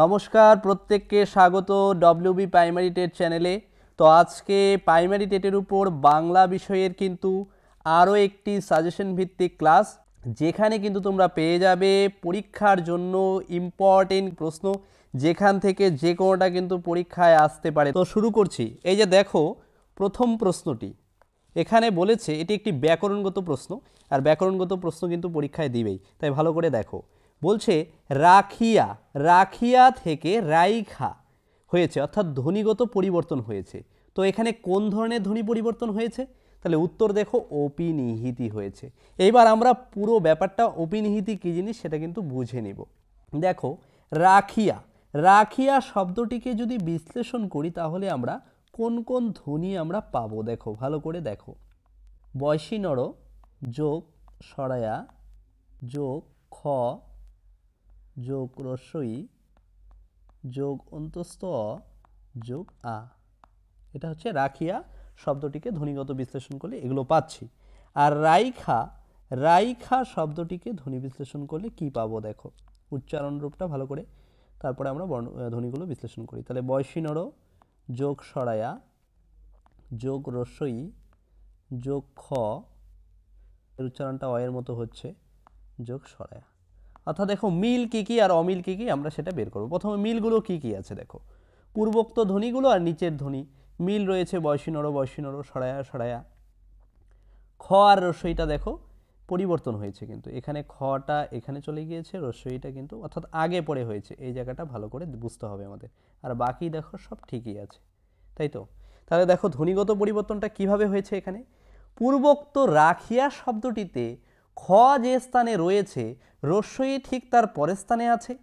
নমস্কার, প্রত্যেককে স্বাগত ডব্লিউবি প্রাইমারি টেট চ্যানেলে। তো আজকে প্রাইমারি টেটের উপর বাংলা বিষয়ের কিন্তু আরও একটি সাজেশন ভিত্তিক ক্লাস, যেখানে কিন্তু তোমরা পেয়ে যাবে পরীক্ষার জন্য ইম্পর্টেন্ট প্রশ্ন, যেখান থেকে যে কোনোটা কিন্তু পরীক্ষায় আসতে পারে। তো শুরু করছি। এই যে দেখো, প্রথম প্রশ্নটি এখানে বলেছে এটি একটি ব্যাকরণগত প্রশ্ন, আর ব্যাকরণগত প্রশ্ন কিন্তু পরীক্ষায় দিবেই, তাই ভালো করে দেখো। বলছে রাখিয়া, রাখিয়া থেকে রাইখা হয়েছে, অর্থাৎ ধ্বনিগত পরিবর্তন হয়েছে। তো এখানে কোন ধরনের ধ্বনি পরিবর্তন হয়েছে? তাহলে উত্তর দেখো অপিনিহিতি হয়েছে। এইবার আমরা পুরো ব্যাপারটা অপিনিহিতি কী জিনিস সেটা কিন্তু বুঝে নিব। দেখো, রাখিয়া, রাখিয়া শব্দটিকে যদি বিশ্লেষণ করি তাহলে আমরা কোন কোন ধ্বনি আমরা পাবো দেখো, ভালো করে দেখো। বয়সী নর যোগ সরায়া যোগ খ যোগ রস্বই যোগ অন্তস্থ অ যোগ আ, এটা হচ্ছে রাখিয়া শব্দটিকে ধ্বনিগত বিশ্লেষণ করলে এগুলো পাচ্ছি। আর রাইখা, রাইখা শব্দটিকে ধ্বনি বিশ্লেষণ করলে কি পাবো দেখো, উচ্চারণ রূপটা ভালো করে, তারপরে আমরা ধ্বনিগুলো বিশ্লেষণ করি। তাহলে বয়সী নর যোগ সরায়া যোগ রস্বই যোগ খ, এর উচ্চারণটা অয়ের মতো হচ্ছে, যোগ সরায়া। অর্থাৎ দেখো মিল কী কী আর অমিল কী কী আমরা সেটা বের করব। প্রথমে মিলগুলো কী কী আছে দেখো, পূর্বোক্ত ধ্বনিগুলো আর নিচের ধ্বনি মিল রয়েছে, বয়সী নর সরায়া সরায়া। খ আর রস্বইটা দেখো পরিবর্তন হয়েছে, কিন্তু এখানে খটা এখানে চলে গিয়েছে, রস্বইটা কিন্তু অর্থাৎ আগে পরে হয়েছে, এই জায়গাটা ভালো করে বুঝতে হবে আমাদের। আর বাকি দেখো সব ঠিকই আছে, তাই তো। তাহলে দেখো ধ্বনিগত পরিবর্তনটা কিভাবে হয়েছে। এখানে পূর্বোক্ত রাখিয়া শব্দটিতে খ যে স্থানে রয়েছে, রস্বই ঠিক তার পরের স্থানে আছে।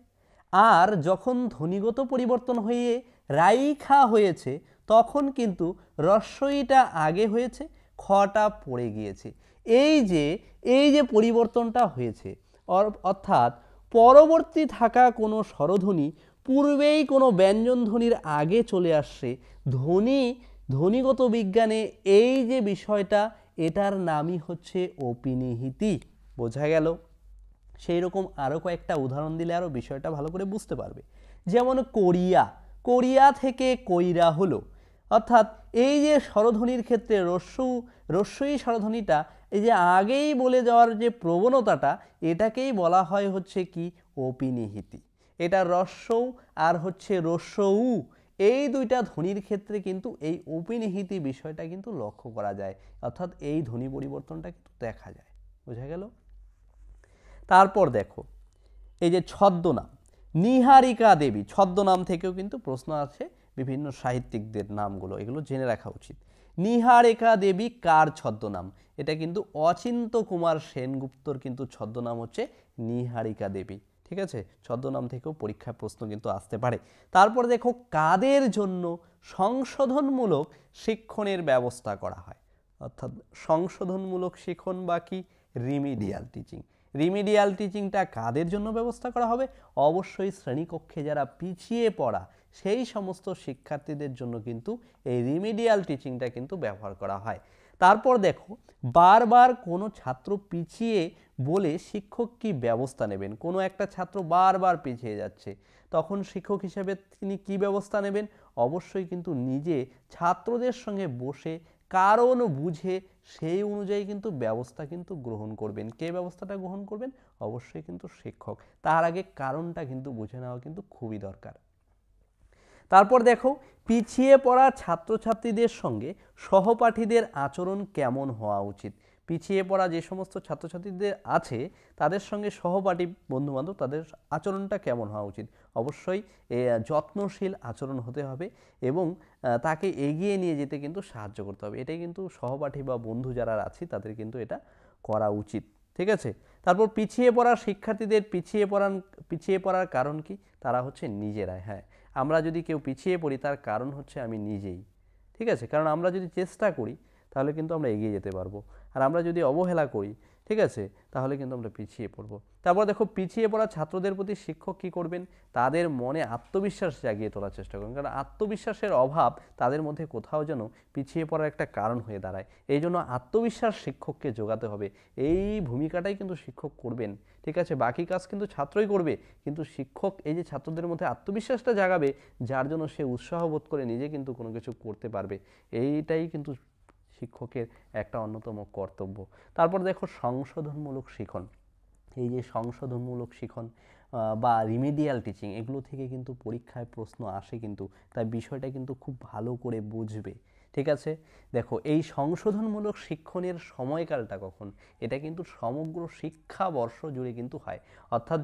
আর যখন ধ্বনিগত পরিবর্তন হয়ে রাইখা হয়েছে, তখন কিন্তু রস্বইটা আগে হয়েছে, খটা পড়ে গিয়েছে। এই যে পরিবর্তনটা হয়েছে, অর্থাৎ পরবর্তী থাকা কোনো স্বরধ্বনি পূর্বেই কোনো ব্যঞ্জন ধ্বনির আগে চলে আসছে। ধ্বনিগত বিজ্ঞানে এই যে বিষয়টা, এটার নামই হচ্ছে অপিনিহিতি। বোঝা গেল? সেই রকম আরও কয়েকটা উদাহরণ দিলে আরও বিষয়টা ভালো করে বুঝতে পারবে। যেমন কোরিয়া, কোরিয়া থেকে কইরা হলো, অর্থাৎ এই যে স্বরধ্বনির ক্ষেত্রে রস্বই স্বরধ্বনিটা এই যে আগেই বলে যাওয়ার যে প্রবণতাটা, এটাকেই বলা হয় হচ্ছে কি অপিনিহিতি। এটা রস্বৌ আর হচ্ছে রস্বউ, এই দুইটা ধ্বনির ক্ষেত্রে কিন্তু এই অপিনিহিতি বিষয়টা কিন্তু লক্ষ্য করা যায়, অর্থাৎ এই ধ্বনি পরিবর্তনটা কিন্তু দেখা যায়। বোঝা গেল? তারপর দেখো, এই যে ছদ্মনাম, নিহারিকা দেবী, ছদ্মনাম থেকেও কিন্তু প্রশ্ন আছে, বিভিন্ন সাহিত্যিকদের নামগুলো, এগুলো জেনে রাখা উচিত। নিহারিকা দেবী কার ছদ্মনাম? এটা কিন্তু অচিন্ত কুমার সেনগুপ্তর কিন্তু ছদ্মনাম হচ্ছে নিহারিকা দেবী। ঠিক আছে, ছদ্মনাম থেকেও পরীক্ষায় প্রশ্ন কিন্তু আসতে পারে। তারপর দেখো, কাদের জন্য সংশোধনমূলক শিক্ষণের ব্যবস্থা করা হয়? অর্থাৎ সংশোধনমূলক শিক্ষণ বা কি রিমিডিয়াল টিচিং। রিমিডিয়াল টিচিংটা কাদের জন্য ব্যবস্থা করা হবে? অবশ্যই শ্রেণীকক্ষে যারা পিছিয়ে পড়া সেই সমস্ত শিক্ষার্থীদের জন্য কিন্তু এই রিমিডিয়াল টিচিংটা কিন্তু ব্যবহার করা হয়। তারপর দেখো, বারবার কোনো ছাত্র পিছিয়ে বলে শিক্ষক কি ব্যবস্থা নেবেন? কোনো একটা ছাত্র বারবার পিছিয়ে যাচ্ছে, তখন শিক্ষক হিসেবে তিনি কি ব্যবস্থা নেবেন? অবশ্যই কিন্তু নিজে ছাত্রদের সঙ্গে বসে কারণ বুঝে সেই অনুযায়ী কিন্তু ব্যবস্থা কিন্তু গ্রহণ করবেন। কে ব্যবস্থাটা গ্রহণ করবেন? অবশ্যই কিন্তু শিক্ষক। তার আগে কারণটা কিন্তু বুঝে নেওয়া কিন্তু খুবই দরকার। তারপর দেখো, পিছিয়ে পড়া ছাত্রছাত্রীদের সঙ্গে সহপাঠীদের আচরণ কেমন হওয়া উচিত? পিছিয়ে পড়া যে সমস্ত ছাত্রছাত্রীদের আছে, তাদের সঙ্গে সহপাঠী বন্ধুবান্ধব তাদের আচরণটা কেমন হওয়া উচিত? অবশ্যই যত্নশীল আচরণ হতে হবে এবং তাকে এগিয়ে নিয়ে যেতে কিন্তু সাহায্য করতে হবে। এটাই কিন্তু সহপাঠী বা বন্ধু যারা আছে তাদের কিন্তু এটা করা উচিত। ঠিক আছে। তারপর পিছিয়ে পড়া শিক্ষার্থীদের পিছিয়ে পড়ার কারণ কি? তারা হচ্ছে নিজেরাই। হ্যাঁ, আমরা যদি কেউ পিছিয়ে পড়ি তার কারণ হচ্ছে আমি নিজেই। ঠিক আছে, কারণ আমরা যদি চেষ্টা করি তাহলে কিন্তু আমরা এগিয়ে যেতে পারবো, আর আমরা যদি অবহেলা করি ঠিক আছে, তাহলে কিন্তু আমরা পিছিয়ে পড়ব। তারপর দেখো পিছিয়ে পড়া ছাত্রদের প্রতি শিক্ষক কী করবেন, তাদের মনে আত্মবিশ্বাস জাগিয়ে তোলার চেষ্টা করবেন, কারণ আত্মবিশ্বাসের অভাব তাদের মধ্যে কোথাও যেন পিছিয়ে পড়ার একটা কারণ হয়ে দাঁড়ায়। এই জন্য আত্মবিশ্বাস শিক্ষককে যোগাতে হবে, এই ভূমিকাটাই কিন্তু শিক্ষক করবেন। ঠিক আছে, বাকি কাজ কিন্তু ছাত্রই করবে, কিন্তু শিক্ষক এই যে ছাত্রদের মধ্যে আত্মবিশ্বাসটা জাগাবে, যার জন্য সে উৎসাহ বোধ করে নিজে কিন্তু কোনো কিছু করতে পারবে, এইটাই কিন্তু শিক্ষকের একটা অন্যতম কর্তব্য। তারপর দেখো সংশোধনমূলক শিখন, এই যে সংশোধনমূলক শিখন বা রিমেডিয়াল টিচিং, এগুলো থেকে কিন্তু পরীক্ষায় প্রশ্ন আসে, কিন্তু তাই বিষয়টা কিন্তু খুব ভালো করে বুঝবে। ঠিক আছে, দেখো এই সংশোধনমূলক শিক্ষণের সময়কালটা কখন, এটা কিন্তু সমগ্র শিক্ষাবর্ষ জুড়ে কিন্তু হয়, অর্থাৎ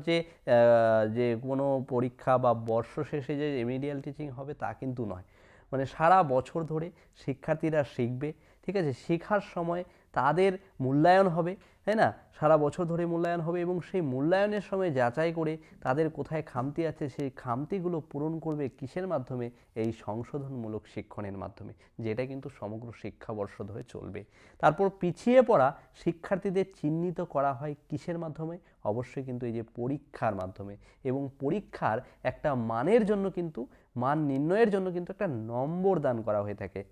যে কোনো পরীক্ষা বা বর্ষ শেষে যে রিমেডিয়াল টিচিং হবে তা কিন্তু নয়, মানে সারা বছর ধরে শিক্ষার্থীরা শিখবে। ঠিক আছে, শেখার সময় তাদের মূল্যায়ন হবে, তাই না, সারা বছর ধরে মূল্যায়ন হবে, এবং সেই মূল্যায়নের সময় যাচাই করে তাদের কোথায় খামতি আছে সেই খামতিগুলো পূরণ করবে কিসের মাধ্যমে, এই সংশোধনমূলক শিক্ষণের মাধ্যমে, যেটা কিন্তু সমগ্র শিক্ষাবর্ষ ধরে চলবে। তারপর পিছিয়ে পড়া শিক্ষার্থীদের চিহ্নিত করা হয় কিসের মাধ্যমে, অবশ্যই কিন্তু এই যে পরীক্ষার মাধ্যমে, এবং পরীক্ষার একটা মানের জন্য কিন্তু মান নির্ণয়ের জন্য কিন্তু একটা নম্বর দান করা হয়ে থাকে,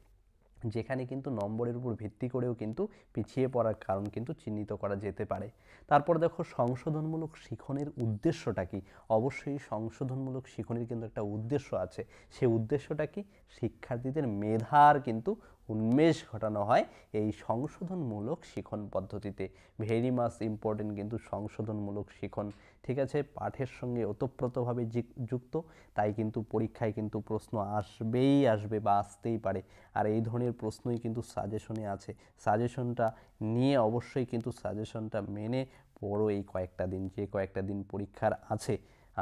যেখানে কিন্তু নম্বরের উপর ভিত্তি করেও কিন্তু পিছিয়ে পড়ার কারণ কিন্তু চিহ্নিত করা যেতে পারে। তারপর দেখো সংশোধনমূলক শিখনের উদ্দেশ্যটা কি, অবশ্যই সংশোধনমূলক শিখনের কিন্তু একটা উদ্দেশ্য আছে, সেই উদ্দেশ্যটা কি, শিক্ষার্থীদের মেধার কিন্তু উন্মেষ ঘটানো হয় এই সংশোধনমূলক শিখন পদ্ধতিতে। ভেরি মাচ ইম্পর্টেন্ট কিন্তু সংশোধনমূলক শিখন। ঠিক আছে, পাঠের সঙ্গে ওতপ্রোতভাবে যুক্ত, তাই কিন্তু পরীক্ষায় কিন্তু প্রশ্ন আসবেই আসবে বা আসতেই পারে, আর এই ধরনের প্রশ্নই কিন্তু সাজেশনে আছে। সাজেশনটা নিয়ে অবশ্যই কিন্তু সাজেশনটা মেনে পড়ো এই কয়েকটা দিন, যে কয়েকটা দিন পরীক্ষার আছে,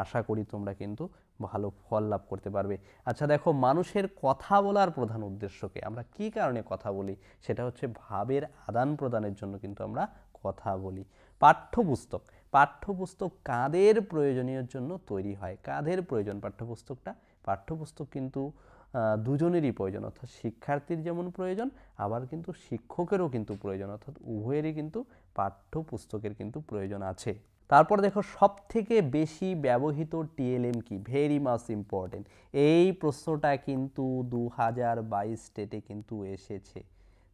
আশা করি তোমরা কিন্তু ভালো ফল লাভ করতে পারবে। আচ্ছা দেখো, মানুষের কথা বলার প্রধান উদ্দেশ্যকে, আমরা কি কারণে কথা বলি, সেটা হচ্ছে ভাবের আদান প্রদানের জন্য কিন্তু আমরা কথা বলি। পাঠ্যপুস্তক, পাঠ্যপুস্তক কাদের প্রয়োজনীয় জন্য তৈরি হয়, কাদের প্রয়োজন পাঠ্যপুস্তকটা, পাঠ্যপুস্তক কিন্তু দুজনেরই প্রয়োজন, অর্থাৎ শিক্ষার্থীর যেমন প্রয়োজন, আবার কিন্তু শিক্ষকেরও কিন্তু প্রয়োজন, অর্থাৎ উভয়েরই কিন্তু পাঠ্যপুস্তকের কিন্তু প্রয়োজন আছে। তারপর দেখো সব থেকে বেশি ব্যবহৃত টিএলএম কি, ভেরি মাচ ইম্পর্টেন্ট, এই প্রশ্নটা কিন্তু 2022 টেটে কিন্তু এসেছে,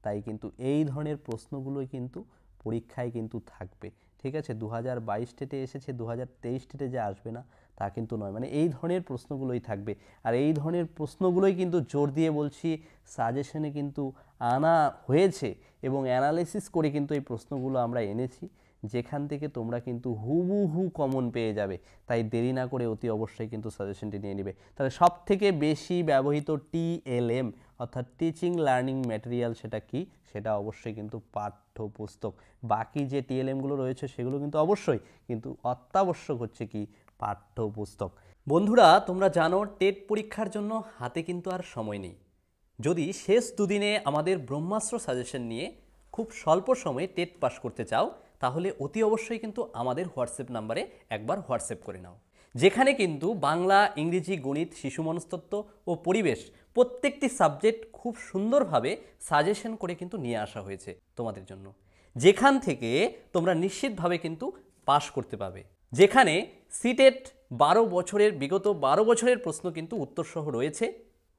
তাই কিন্তু এই ধরনের প্রশ্নগুলোই কিন্তু পরীক্ষায় কিন্তু থাকবে। ঠিক আছে, 2022 টেটে এসেছে, 2023 টেটে যে আসবে না তা কিন্তু নয়, মানে এই ধরনের প্রশ্নগুলোই থাকবে, আর এই ধরনের প্রশ্নগুলোই কিন্তু জোর দিয়ে বলছি সাজেশনে কিন্তু আনা হয়েছে, এবং অ্যানালাইসিস করে কিন্তু এই প্রশ্নগুলো আমরা এনেছি, যেখান থেকে তোমরা কিন্তু হুবহু কমন পেয়ে যাবে। তাই দেরি না করে অতি অবশ্যই কিন্তু সাজেশনটি নিয়ে নেবে। তাহলে সব থেকে বেশি ব্যবহৃত টিএলএম অর্থাৎ টিচিং লার্নিং ম্যাটেরিয়াল সেটা কি, সেটা অবশ্যই কিন্তু পাঠ্যপুস্তক। বাকি যে টিএলএমগুলো রয়েছে সেগুলো কিন্তু অবশ্যই, কিন্তু অত্যাবশ্যক হচ্ছে কি, পাঠ্যপুস্তক। বন্ধুরা তোমরা জানো টেট পরীক্ষার জন্য হাতে কিন্তু আর সময় নেই। যদি শেষ দুদিনে আমাদের ব্রহ্মাস্ত্র সাজেশন নিয়ে খুব স্বল্প সময়ে টেট পাস করতে চাও, তাহলে অতি অবশ্যই কিন্তু আমাদের হোয়াটসঅ্যাপ নাম্বারে একবার হোয়াটসঅ্যাপ করে নাও, যেখানে কিন্তু বাংলা, ইংরেজি, গণিত, শিশু মনস্তত্ত্ব ও পরিবেশ প্রত্যেকটি সাবজেক্ট খুব সুন্দরভাবে সাজেশন করে কিন্তু নিয়ে আসা হয়েছে তোমাদের জন্য, যেখান থেকে তোমরা নিশ্চিতভাবে কিন্তু পাস করতে পারবে, যেখানে সিটেট বিগত 12 বছরের প্রশ্ন কিন্তু উত্তরসহ রয়েছে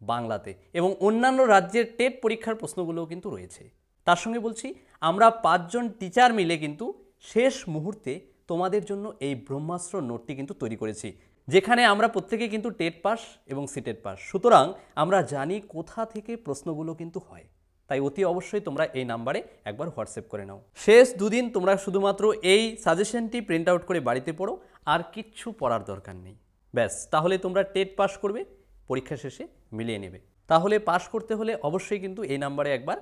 বাংলাতে, এবং অন্যান্য রাজ্যের টেট পরীক্ষার প্রশ্নগুলোও কিন্তু রয়েছে। তার সঙ্গে বলছি আমরা 5 জন টিচার মিলে কিন্তু শেষ মুহূর্তে তোমাদের জন্য এই ব্রহ্মাস্ত্র নোটটি কিন্তু তৈরি করেছি, যেখানে আমরা প্রত্যেকে কিন্তু টেট পাস এবং সিটেট পাস, সুতরাং আমরা জানি কোথা থেকে প্রশ্নগুলো কিন্তু হয়। তাই অতি অবশ্যই তোমরা এই নাম্বারে একবার হোয়াটসঅ্যাপ করে নাও। শেষ দুদিন তোমরা শুধুমাত্র এই সাজেশনটি প্রিন্ট আউট করে বাড়িতে পড়ো, আর কিচ্ছু পড়ার দরকার নেই, ব্যাস, তাহলে তোমরা টেট পাস করবে, পরীক্ষা শেষে মিলিয়ে নেবে। তাহলে পাস করতে হলে অবশ্যই কিন্তু এই নাম্বারে একবার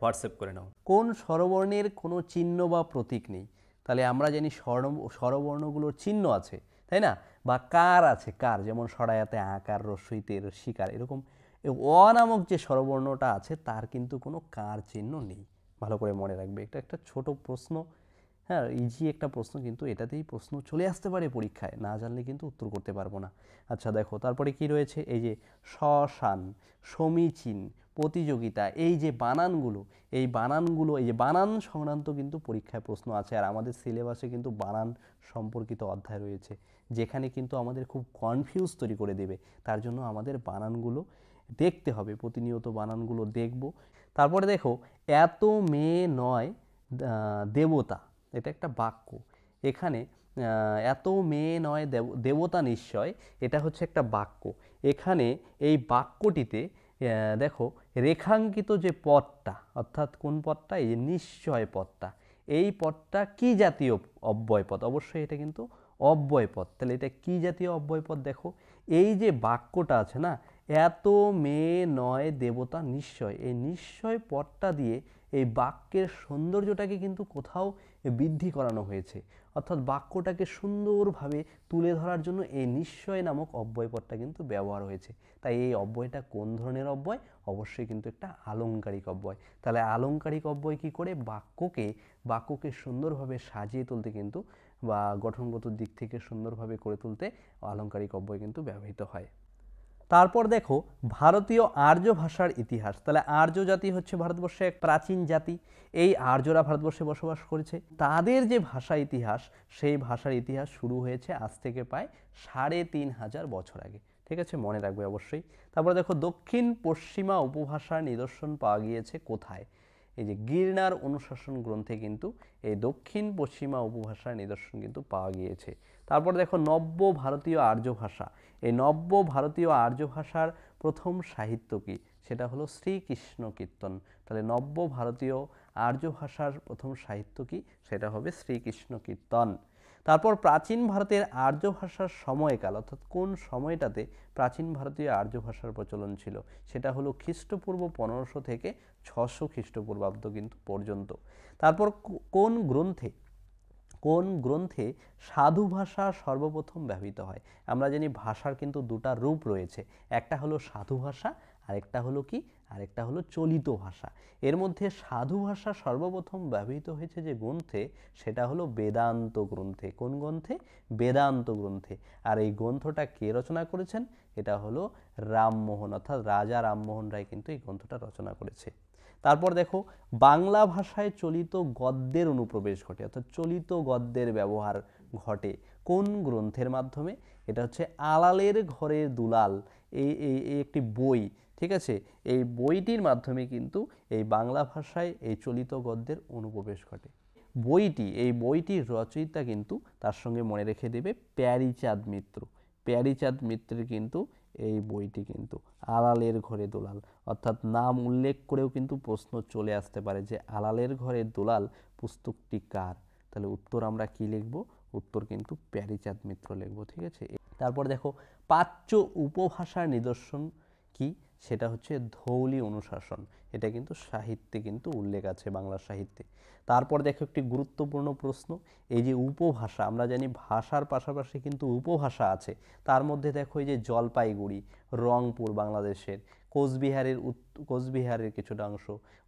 হোয়াটসঅ্যাপ করে নাও। কোন স্বরবর্ণের কোনো চিহ্ন বা প্রতীক নেই, তাহলে আমরা জানি স্বরবর্ণগুলোর চিহ্ন আছে, তাই না, বা কার আছে, কার, যেমন সরায়াতে আকার, রস্বইতে শিকার, এরকম অ নামক যে স্বরবর্ণটা আছে তার কিন্তু কোনো কার চিহ্ন নেই। ভালো করে মনে রাখবে, এটা একটা ছোট প্রশ্ন, হ্যাঁ, ইজি একটা প্রশ্ন, কিন্তু এটাতেই প্রশ্ন চলে আসতে পারে পরীক্ষায়, না জানলে কিন্তু উত্তর করতে পারবো না। আচ্ছা দেখো, তারপরে কি রয়েছে, এই যে শ্মশান, সমীচীন, প্রতিযোগিতা, এই যে বানানগুলো, এই যে বানান সংক্রান্ত কিন্তু পরীক্ষায় প্রশ্ন আছে। আর আমাদের সিলেবাসে কিন্তু বানান সম্পর্কিত অধ্যায় রয়েছে, যেখানে কিন্তু আমাদের খুব কনফিউজ তৈরি করে দেবে। তার জন্য আমাদের বানানগুলো দেখতে হবে, প্রতিনিয়ত বানানগুলো দেখব। তারপরে দেখো, এত মেয়ে নয় দেবতা, এটা একটা বাক্য। এখানে এত মেয়ে নয় দেবতা নিশ্চয়, এটা হচ্ছে একটা বাক্য। এখানে এই বাক্যটিতে দেখো রেখাঙ্কিত যে পদটা, অর্থাৎ কোন পদটা, এই যে নিশ্চয় পদটা, এই পদটা কি জাতীয় অব্যয় পদ? অবশ্যই এটা কিন্তু অব্যয় পদ। তাহলে এটা কি জাতীয় অব্যয় পদ? দেখো এই যে বাক্যটা আছে না, এত মেয়ে নয় দেবতা নিশ্চয়, এই নিশ্চয় পদটা দিয়ে এই বাক্যের সৌন্দর্যটাকে কিন্তু কোথাও বৃদ্ধি করানো হয়েছে, অর্থাৎ বাক্যটাকে সুন্দরভাবে তুলে ধরার জন্য এই নিশ্চয় নামক অব্যয় পদটা কিন্তু ব্যবহার হয়েছে। তাই এই অব্যয়টা কোন ধরনের অব্যয়? অবশ্যই কিন্তু একটা আলংকারিক অব্যয়। তাহলে আলংকারিক অব্যয় কি করে? বাক্যকে সুন্দরভাবে সাজিয়ে তুলতে কিন্তু, বা গঠনগত দিক থেকে সুন্দরভাবে করে তুলতে আলংকারিক অব্যয় কিন্তু ব্যবহৃত হয়। তারপর দেখো ভারতীয় আর্য ভাষার ইতিহাস। তাহলে আর্য জাতি হচ্ছে ভারতবর্ষে এক প্রাচীন জাতি। এই আর্যরা ভারতবর্ষে বসবাস করেছে। তাদের যে ভাষা ইতিহাস, সেই ভাষার ইতিহাস শুরু হয়েছে আজ থেকে প্রায় ৩,৫০০ বছর আগে। ঠিক আছে, মনে রাখবে অবশ্যই। তারপরে দেখো দক্ষিণ পশ্চিমা উপভাষার নিদর্শন পাওয়া গিয়েছে কোথায়? এই যে গিরনার অনুশাসন গ্রন্থে কিন্তু এই দক্ষিণ পশ্চিমা উপভাষার নিদর্শন কিন্তু পাওয়া গিয়েছে। তারপর দেখো নব্য ভারতীয় আর্য ভাষা। এই নব্য ভারতীয় আর্য ভাষার প্রথম সাহিত্য কি? সেটা হলো শ্রীকৃষ্ণ কীর্তন। তাহলে নব্য ভারতীয় আর্য ভাষার প্রথম সাহিত্য কি? সেটা হবে শ্রীকৃষ্ণ কীর্তন। তারপর প্রাচীন ভারতের আর্য ভাষার সময়কাল, অর্থাৎ কোন সময়টাতে প্রাচীন ভারতীয় আর্য ভাষার প্রচলন ছিল? সেটা হলো খ্রিস্টপূর্ব 1500 থেকে 600 খ্রিস্টপূর্বাব্দ কিন্তু পর্যন্ত। তারপর কোন গ্রন্থে সাধু ভাষা সর্বপ্রথম ব্যবহৃত হয়? আমরা জানি ভাষার কিন্তু দুটা রূপ রয়েছে, একটা হলো সাধু ভাষা, আরেকটা হলো কি? আরেকটা হলো চলিত ভাষা। এর মধ্যে সাধু ভাষা সর্বপ্রথম ব্যবহৃত হয়েছে যে গ্রন্থে, সেটা হলো বেদান্ত গ্রন্থে। কোন গ্রন্থে? বেদান্ত গ্রন্থে। আর এই গ্রন্থটা কে রচনা করেছেন? এটা হলো রামমোহন, অর্থাৎ রাজা রামমোহন রায় কিন্তু এই গ্রন্থটা রচনা করেছে। তারপর দেখো বাংলা ভাষায় চলিত গদ্যের অনুপ্রবেশ ঘটে, অর্থাৎ চলিত গদ্যের ব্যবহার ঘটে কোন গ্রন্থের মাধ্যমে? এটা হচ্ছে আলালের ঘরের দুলাল, এই একটি বই। ঠিক আছে, এই বইটির মাধ্যমে কিন্তু এই বাংলা ভাষায় এই চলিত গদ্যের অনুপ্রবেশ ঘটে। এই বইটির রচয়িতা কিন্তু, তার সঙ্গে মনে রেখে দেবে, প্যারীচাঁদ মিত্র। প্যারীচাঁদ মিত্রের কিন্তু এই বইটি কিন্তু আলালের ঘরে দুলাল, অর্থাৎ নাম উল্লেখ করেও কিন্তু প্রশ্ন চলে আসতে পারে যে আলালের ঘরে দুলাল পুস্তকটি কার? তাহলে উত্তর আমরা কি লিখব? উত্তর কিন্তু প্যারীচাঁদ মিত্র লিখব। ঠিক আছে, তারপর দেখো প্রাচ্য উপভাষার নিদর্শন কি? সেটা হচ্ছে ধৌলি অনুশাসন। এটা কিন্তু সাহিত্যে কিন্তু উল্লেখ আছে, বাংলা সাহিত্যে। তারপর দেখো একটি গুরুত্বপূর্ণ প্রশ্ন, এই যে উপভাষা, আমরা জানি ভাষার পাশাপাশি কিন্তু উপভাষা আছে। তার মধ্যে দেখো এই যে জলপাইগুড়ি, রংপুর বাংলাদেশের, কোচবিহারের কিছুটা অংশ,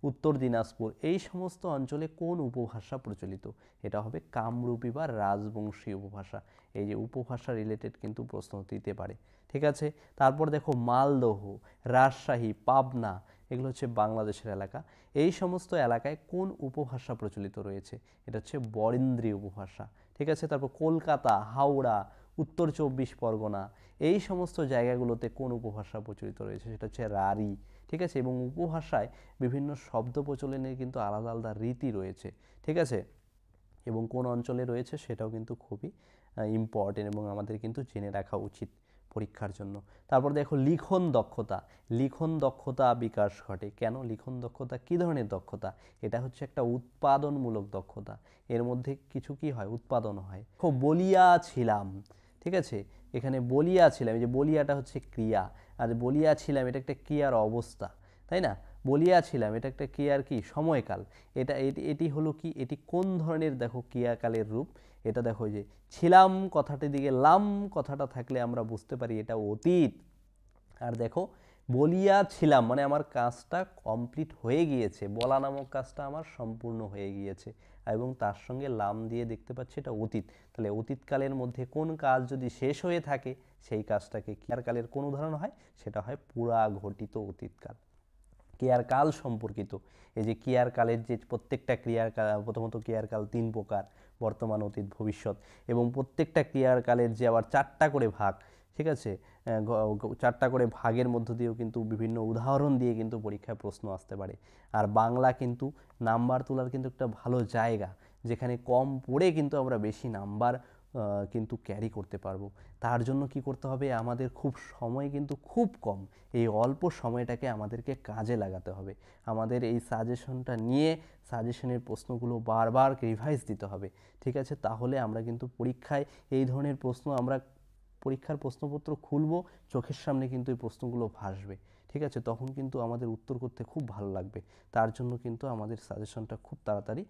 উত্তর দিনাজপুর, এই সমস্ত অঞ্চলে কোন উপভাষা প্রচলিত? এটা হবে কামরূপী বা রাজবংশী উপভাষা। এই যে উপভাষা রিলেটেড কিন্তু প্রশ্ন দিতে পারে। ঠিক আছে, তারপর দেখো মালদহ, রাজশাহী, পাবনা, এগুলো হচ্ছে বাংলাদেশের এলাকা। এই সমস্ত এলাকায় কোন উপভাষা প্রচলিত রয়েছে? এটা হচ্ছে বরেন্দ্রী উপভাষা। ঠিক আছে, তারপর কলকাতা, হাওড়া, উত্তর 24 পরগনা, এই সমস্ত জায়গাগুলোতে কোন উপভাষা প্রচলিত রয়েছে? সেটা হচ্ছে রাঢ়ী। ঠিক আছে, এবং উপভাষায় বিভিন্ন শব্দ প্রচলনের কিন্তু আলাদা আলাদা রীতি রয়েছে। ঠিক আছে, এবং কোন অঞ্চলে রয়েছে সেটাও কিন্তু খুবই ইম্পর্টেন্ট, এবং আমাদের কিন্তু জেনে রাখা উচিত পরীক্ষার জন্য। তারপর দেখো লিখন দক্ষতা বিকাশ ঘটে কেন? লিখন দক্ষতা কী ধরনের দক্ষতা? এটা হচ্ছে একটা উৎপাদনমূলক দক্ষতা। এর মধ্যে কিছু কি হয়? উৎপাদন হয়। খুব বলিয়া ছিলাম, ঠিক আছে, এখানে বলিয়া ছিলাম, এই যে বলিয়াটা হচ্ছে ক্রিয়া, আর বলিয়া ছিলাম এটা একটা ক্রিয়ার অবস্থা, তাই না? বলিয়া ছিলাম এটা একটা ক্রিয়ার কি? সময়কাল। এটি হলো কি? এটি কোন ধরনের দেখো ক্রিয়াকালের রূপ? এটা দেখো যে ছিলাম কথাটির দিকে লাম কথাটা থাকলে আমরা বুঝতে পারি এটা অতীত। আর দেখো বলিয়া ছিলাম মানে আমার কাজটা কমপ্লিট হয়ে গিয়েছে, বলা নামক কাজটা আমার সম্পূর্ণ হয়ে গিয়েছে। এবং তার সঙ্গে লাম দিয়ে দেখতে পাচ্ছি এটা অতীত। তাহলে অতীতকালের মধ্যে কোন কাজ যদি শেষ হয়ে থাকে সেই কাজটাকে ক্রিয়াকালের কোন উদাহরণ হয়, সেটা হয় পুরা ঘটিত অতীতকাল। ক্রিয়াকাল সম্পর্কিত এই যে ক্রিয়াকালের যে প্রত্যেকটা ক্রিয়াকাল, প্রথমত ক্রিয়াকাল 3 প্রকার, বর্তমান, অতীত, ভবিষ্যৎ, এবং প্রত্যেকটা ক্রিয়াকালের যে আবার 4টা করে ভাগ, ঠিক আছে, 4টা করে ভাগের মধ্য দিয়েও কিন্তু বিভিন্ন উদাহরণ দিয়ে কিন্তু পরীক্ষায় প্রশ্ন আসতে পারে। আর বাংলা কিন্তু নাম্বার তোলার কিন্তু একটা ভালো জায়গা, যেখানে কম পড়ে কিন্তু আমরা বেশি নাম্বার কিন্তু ক্যারি করতে পারবো। তার জন্য কি করতে হবে, আমাদের খুব সময় কিন্তু খুব কম, এই অল্প সময়টাকে আমাদেরকে কাজে লাগাতে হবে। আমাদের এই সাজেশনটা নিয়ে সাজেশনের প্রশ্নগুলো বারবার রিভাইজ দিতে হবে, ঠিক আছে। তাহলে আমরা কিন্তু পরীক্ষায় এই ধরনের প্রশ্ন, আমরা পরীক্ষার প্রশ্নপত্র খুলবো, চোখের সামনে কিন্তু এই প্রশ্নগুলো ভাসবে, ঠিক আছে। তখন কিন্তু আমাদের উত্তর করতে খুব ভালো লাগবে। তার জন্য কিন্তু আমাদের সাজেশনটা খুব তাড়াতাড়ি